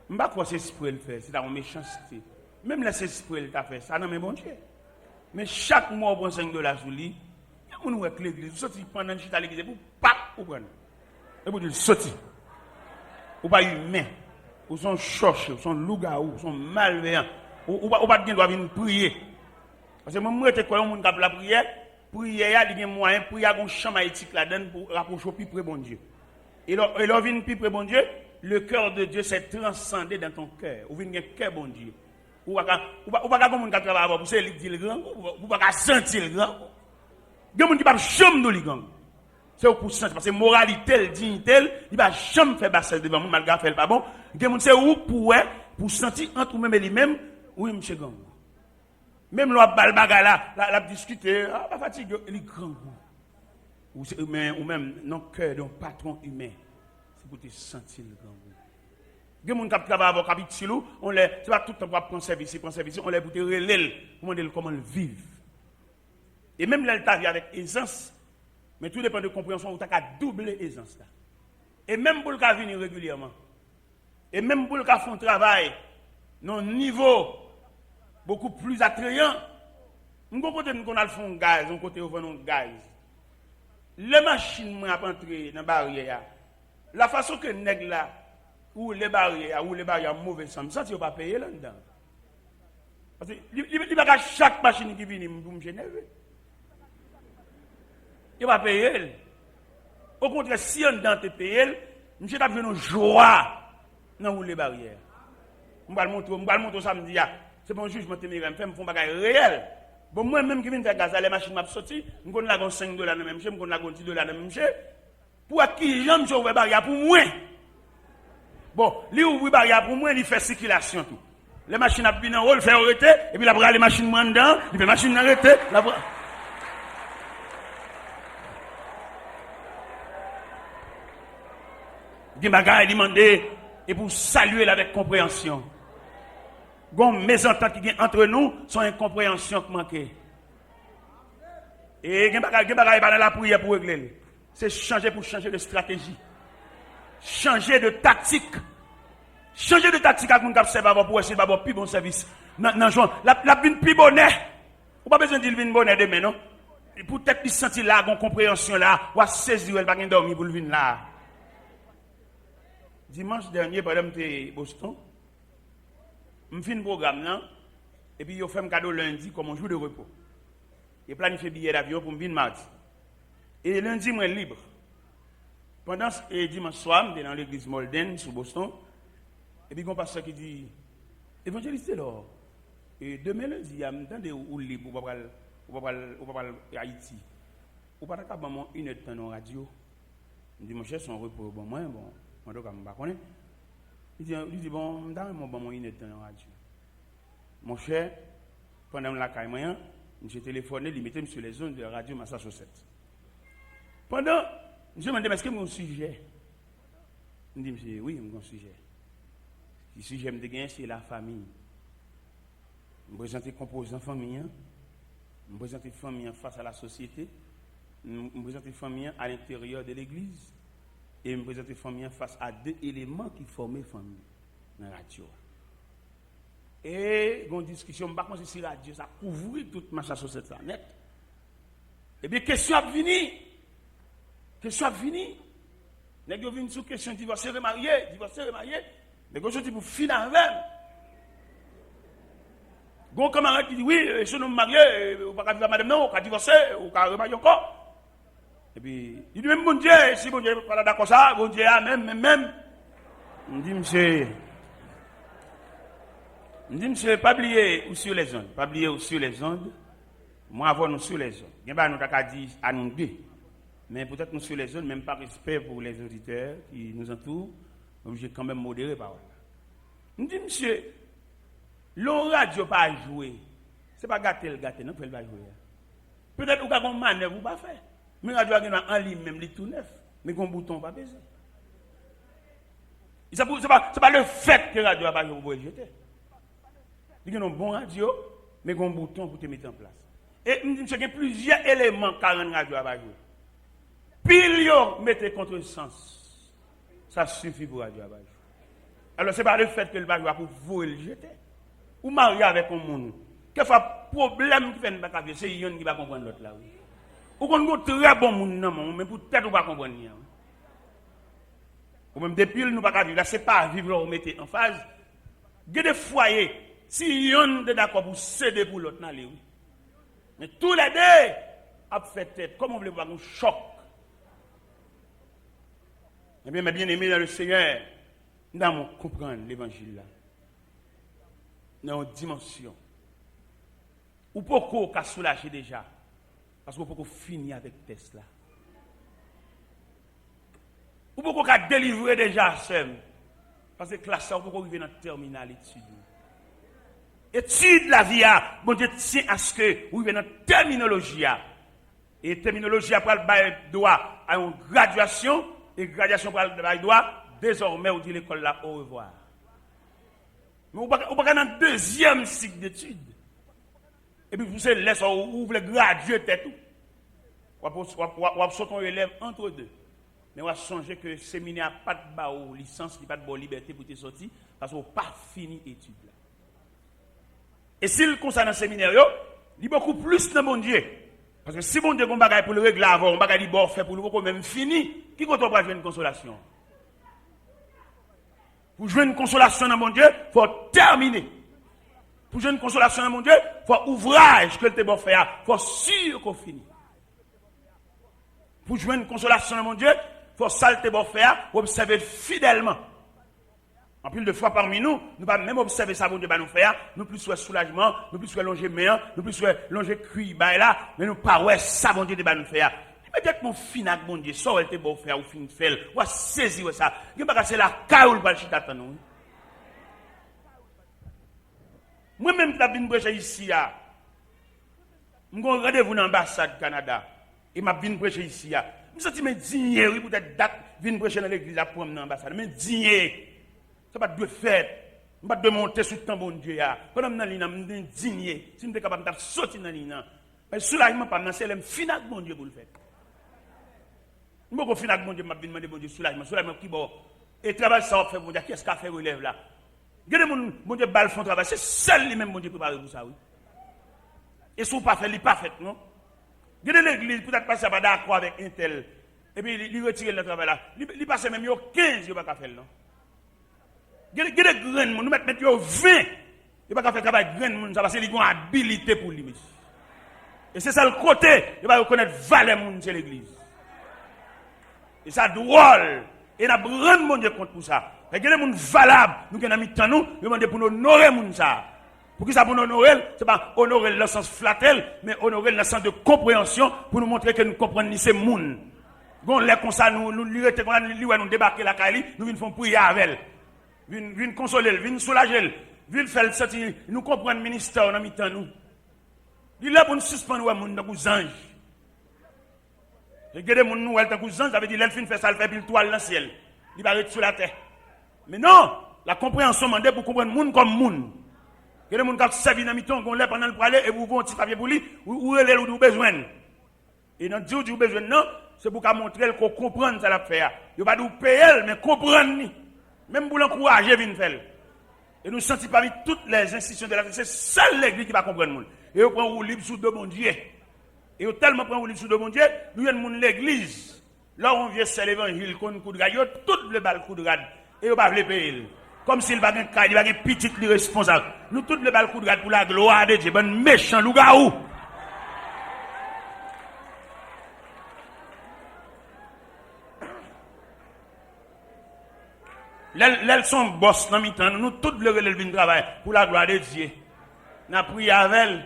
Speaker 1: Je ne sais pas quoi c'est ce pour le faire, c'est une méchanceté. Même là, c'est ce pour le faire, ça n'a même bon Dieu. Mais chaque mois, on prend $5 sur lui. Il y a l'église, sorti pendant que je suis à l'église, pour pas prendre. Et pour dire, sorti. ou pas humain, ou sont choche, ou sont loup-garou, ou sont malveillants, ou pas de droit venir prier. Parce que moi, je crois que la prière, il y a des moyens, il y a un champ éthique là-dedans pour rapprocher plus près de bon Dieu. Et là, vient plus près de bon Dieu, le cœur de Dieu s'est transcendé dans ton cœur. Ou vient un cœur bon Dieu. Ou pas comme on travaille pour c'est le grand, ou pas sentir le grand. Il y a des gens qui ne peuvent jamais nous le grand. C'est pour sentir, parce que moralité, dignité, il ne va jamais faire basse devant moi, malgré faire pas bon. Il y a des gens qui pour sentir entre nous-mêmes et lui-même, oui, monsieur gang. Même l'on balbaga là, la discuter, pas fatigué, il est grand. Ou même, non cœur d'un patron humain. C'est pour te sentir le grand. Il y a des gens qui travaillent avec capitule, on les, c'est pas tout le temps pour prendre service, on les pour te relayer, comment le vivre. Et même là, il avec aisance, mais tout dépend de compréhension, tu as doubler aisance là. Et même pour le cas venir régulièrement, et même pour le cas faire un travail, non niveau beaucoup plus attrayant, on côté qu'on a fait un gaz, on côté on un gaz. Les machines m'ont entré dans la barrière. La façon que nèg là ou les barrières mauvais sens, ça tu pas payer là-dedans. Parce que il pas chaque machine qui vient pour me générer. Il va payer. Au contraire, si on dans te payer, monsieur t'a fait une joie dans les barrières. On va le montrer samedi. C'est bon jugement téméraire, me font bagage réel. Bon moi même qui viens faire gaz, les machines m'a sorti, on connaît la $5 dans même monsieur, on connaît la $10 dans même monsieur. Pour qui j'aime je ouvrir barrière pour moi. Bon, lui ouvrir barrière pour moi, il fait circulation tout. Les machines a bien en haut, il fait arrêter et puis la bras les machines moi dedans, il fait machine arrêter, la bras. Des bagages demandé et pour saluer avec compréhension. Gon mésentente qui vient entre nous sont incompréhension qui manque. Et gen bagages pas dans la prière pour régler. C'est changer pour changer de stratégie. Changer de tactique. Changer de tactique à mon cap serveur pour essayer d'avoir plus bon service. Non la vin plus bonnet. Ou pas besoin de vin bonnet demain non. Pour peut-être qu'il sentir là gon compréhension là, ou saisir elle pas gen dormir pour venir là. Dimanche dernier pendant que Boston, je fais un programme là, et puis je fais un cadeau lundi comme un jour de repos. Je planifie billet d'avion pour me venir mardi. Et lundi, je suis libre. Pendant ce dimanche soir, je suis dans l'église Molden, sur Boston. Et puis, il y a un pasteur qui dit, évangéliste, alors, et demain lundi, il y a un temps de libre pour parler à Haïti. Ou pas d'accord, une heure de temps en radio. Je dis, mon cher, son repos, bon, moi, bon. Il dit, bon, je vais une heure de temps en radio. Mon cher, pendant la caille, j'ai téléphoné, il mettait sur les zones de radio Massachusetts. Pendant, je me demandais, est-ce que mon sujet? Il dit, monsieur, oui, mon sujet. Le sujet me dit, c'est la famille. Je me présente les composants de la famille. Je me présente les familles face à la société. Je me présente les familles à l'intérieur de l'église. Et je me présente les familles face à deux éléments qui forment les familles dans la radio. Et il y a une discussion, je ne sais pas si la radio ça couvre toute ma chasse sur cette planète. Et bien, question a fini. Question a fini. Nous avons vu une question divorcé, remarié. Mais quand je dis pour finir avec. Gon camarade qui dit oui, je suis marié, ou pas vivre madame non, ou pas divorcer, ou pas remarier encore. Et puis, il dit même bon Dieu, si bon Dieu n'est pas d'accord ça, bon Dieu a même. On dit monsieur, pas oublier ou sur les ondes, pas oublier ou sur les ondes. Moi avant nous sur les ondes. Il y a nous t'a dit à nous deux. Mais peut-être nous sur les ondes, même par respect pour les auditeurs qui nous entourent, obligé quand même modérer par là. On dit monsieur, le radio pas jouer. C'est pas gâter, non, il va jouer. Peut-être ou une manœuvre ou pas faire. Mais radio a en ligne même les tout neuf, mais qu'on bouton pas baiser. C'est pas le fait que radio a pas joué pour le jeter. Il y a un bon radio, mais qu'on bouton pour te mettre en place. Et il y a plusieurs éléments que la radio a pas joué. Pile mettez contre sens. Ça suffit pour radio a pas joué. Alors c'est pas le fait que le radio a pour vous le jeter. Ou marier avec un monde. Quelquefois problème qui fait une bataille, c'est yon qui va comprendre l'autre là. Ou qu'on a très bon monde non, mais peut-être ou pas comprendre. ou même depuis nous pas vivre là, c'est pas vivre là, on mettez en phase. Il y a des foyers, si on est d'accord pour céder pour l'autre, oui. Mais tous les deux, a fait tête, comme on veut voir un choc. Eh bien, mes bien-aimés dans le Seigneur, nous devons comprendre l'évangile là. Dans une dimension. Ou pourquoi on soulagé déjà? Parce qu'on peut finir avec test là. Ou pourquoi on délivrer déjà seul? Parce que classe on peut arriver dans la terminale étude. Étude la vie, bon Dieu tient à ce que vous arrivez dans la terminologie. Et terminologie après le droit à une graduation, et graduation pour le droit, désormais on dit l'école là au revoir. Mais on va dans le deuxième cycle d'études. Et puis vous savez, laissez vous voulez graduer tout. On va sauter un élève entre deux. Mais on va changer que le séminaire n'a pas de licence, il n'a pas de liberté pour te sortir, parce qu'on n'a pas fini l'étude. Et s'il concerne le séminaire, il y a beaucoup plus de mon Dieu. Parce que si mon Dieu a un bagage pour le régler avant, un bagage pour faire pour nous, même fini, qui compte pour jouer une consolation? Pour jouer une consolation dans mon Dieu, il faut terminer. Pour jouer une consolation dans mon Dieu, il faut ouvrage que tu as faire, il faut sûr qu'on finit. Pour jouer une consolation dans mon Dieu, il faut salter bon faire, pour observer fidèlement. En plus de fois parmi nous, nous pas même observer ça, bon Dieu va nous faire, nous plus soit soulagement, nous plus soit longer meilleur, nous plus soit longer cuit, là, mais nous pas ouais, ça, bon Dieu va nous faire. Peut-être mon finac, bon Dieu, ça, elle te bon faire, ou fin faire, ou saisir ça. Il n'y a pas c'est la caoule pour le chita nous. Moi-même, je suis venu ici, je suis rendez-vous dans l'ambassade du Canada, et je suis venu prêcher ici. Je me suis dit, digné, oui, peut-être date, venir prêcher dans l'église pour dans l'ambassade, mais digné. Ça va pas de faire. Je ne vais pas monter sur le temps, bon Dieu. Pendant que je suis digné, si je suis capable de sortir dans l'île, mais soulagement, c'est le final, bon Dieu, pour le faire. Je ne vais pas finir, bon Dieu, je vais demander, bon Dieu, soulagement qui bon. Et travail, ça va faire, bon Dieu, qu'est-ce qu'a fait relève là? Regardez, bon Dieu, balle font travail, c'est seul lui-même, bon Dieu, préparé pour ça, oui. Et si vous ne pas fait, il n'est pas fait, non? Regardez l'église, peut-être pas ça va d'accord avec un tel. Et puis, il retire le travail là. Il passe même 15, il ne va pas faire, non? Il y a des grains, nous mettons 20. Il ne va pas faire travail de grains, ça va c'est une habilité pour lui. Et c'est ça le côté, il va reconnaître valeur de l'église. Et ça drôle. Et il y a grand monde compte pour ça. Il y a des gens valables, nous avons mis temps nous, demandons pour nous honorer ça. Pour qui ça pour nous honorer, ce n'est pas honorer le sens flattel, mais honorer le sens de compréhension pour nous montrer que nous comprenons ces gens. Bon, les comme ça, nous débarquer la Kali, nous venons prier avec elle. Viens consoler, viens soulager, viens faire sortir, nous comprendre le ministère dans mi-temps nous. Il est là pour nous suspendre les gens dans les anges. Et que les gens nous dans les anges, ça veut dire l'elfine fait ça, elle fait pile toile dans le ciel. Il va rester sur la terre. Mais non, la compréhension demande pour comprendre le monde comme monde. Que les gens qui servent dans mi-temps, qu'on l'a pendant le parler et vous vont un petit papier pour lui, ou elle ou besoin. Et dans Dieu du besoin non, c'est pour montrer qu'on comprend ça la faire. Il va nous payer mais comprendre. Même pour l'encourager, viens faire. Et nous sentons parmi toutes les institutions de la vie, c'est seule l'église qui va comprendre le monde. Et on prend un libre sous de mon Dieu. Et on tellement prend un libre sous de mon Dieu, nous avons l'église. Là où on vient c'est l'évangile, qu'on coup de rade, toutes les balles coup de rade. Et on va les payer. Comme s'il va y avoir un petit responsable. Nous toutes les balles coup de rade pour la gloire de Dieu. Bon méchant loup-garou. Elles sont boss dans mi-temps, nous toutes les relèves de travail pour la gloire de Dieu. Nous avons prié avec elles.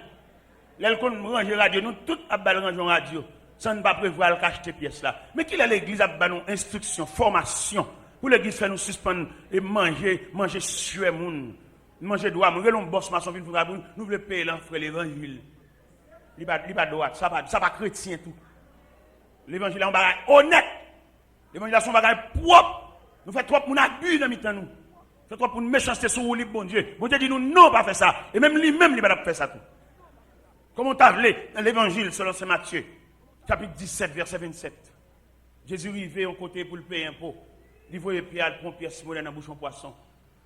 Speaker 1: Elles qu'on range radio, nous toutes avons rangé radio. Ça ne va pas prévoir cacher ces pièces là. Mais qu'il a l'église a donné une instruction, formation pour l'église faire nous suspendre et manger suer moun. Manger droit, nous voulons boss maçon vinn pour nous voulons payer l'enfant l'évangile. Il pas droit, ça va chrétien tout. L'évangile est un bagage honnête. L'évangile est un bagage propre. Nous faisons trop pour nous abus dans mi-temps nous. Nous faisons trop pour nous méchanceté sur nous, bon Dieu. Bon Dieu dit nous non pas faire ça. Et même lui-même, il ne va pas faire ça tout. Comme on t'a vu dans l'évangile selon Saint Matthieu, chapitre 17, verset 27. Jésus arrivé au côté pour le payer un pot. Il voyait Pierre prendre pièce monnaie dans la bouche en poisson.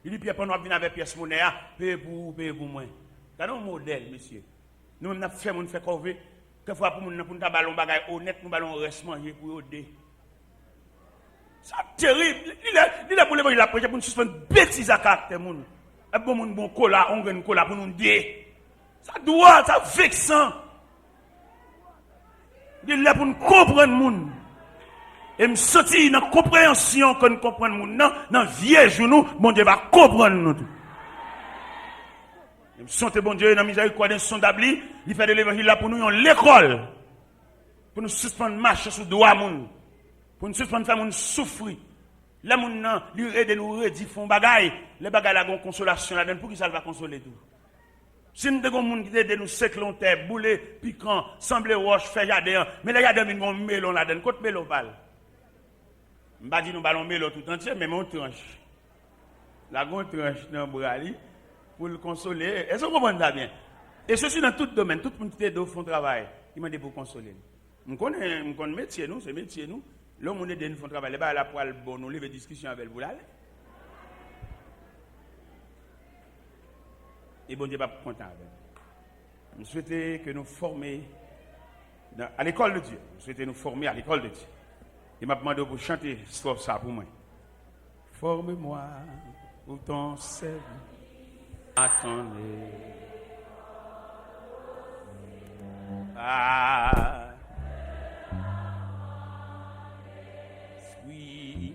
Speaker 1: Il dit Pierre, pendant qu'on vient avec pièce monnaie, payez pour moi. C'est un modèle, monsieur. Nous, on a fait, on fait corvée. Quelquefois, pour nous, ballon bagage honnête, nous ballon reste manger pour aider. Ça terrible. Il a pour l'évangile, il a prêché pour nous suspendre bêtises à caractère. Et bon, bon cola, on gagne cola pour nous dire. Ça doit, ça vexant. Il est là pour nous comprendre le monde. Et me sentir dans la compréhension que nous comprenons le monde. Dans vieux genou, bon Dieu va comprendre nous. Et me sentir bon Dieu dans la miséricorde d'un son d'abli. Il fait de l'évangile là pour nous en l'école. Pour nous suspendre marcher sur le doigt monde. Pour nous suspendre faire nous souffrir. Là, nous aider nous redire font bagaille. Les bagailles là ont consolation là-dedans. Pour qui ça va consoler tout? Si nous avons des gens qui aident nous séclonter, bouler, piquant, sembler roche, faire jardin, mais les jardins, nous avons un melon là-dedans. Côte melon parle. Je ne vais pas dire nous ballons melon tout entier, mais mon tranche. La grande tranche dans le bras pour le consoler. Est-ce que vous comprenez ça bien? Et ceci dans tout domaine, tout le monde qui aide font travail. Il m'a dit pour consoler. Nous connaissons métier, nous, c'est métier, nous. L'homme, on aide nous font travail. Les bas, la poêle, bon, nous lever discussion avec vous là. Et bon Dieu va pas content avec nous. Nous souhaitons que nous formions à l'école de Dieu. Nous souhaitons nous former à l'école de Dieu. Il m'a demandé pour chanter ça pour moi. Forme-moi pour ton service. Attendez. Ah. Oui.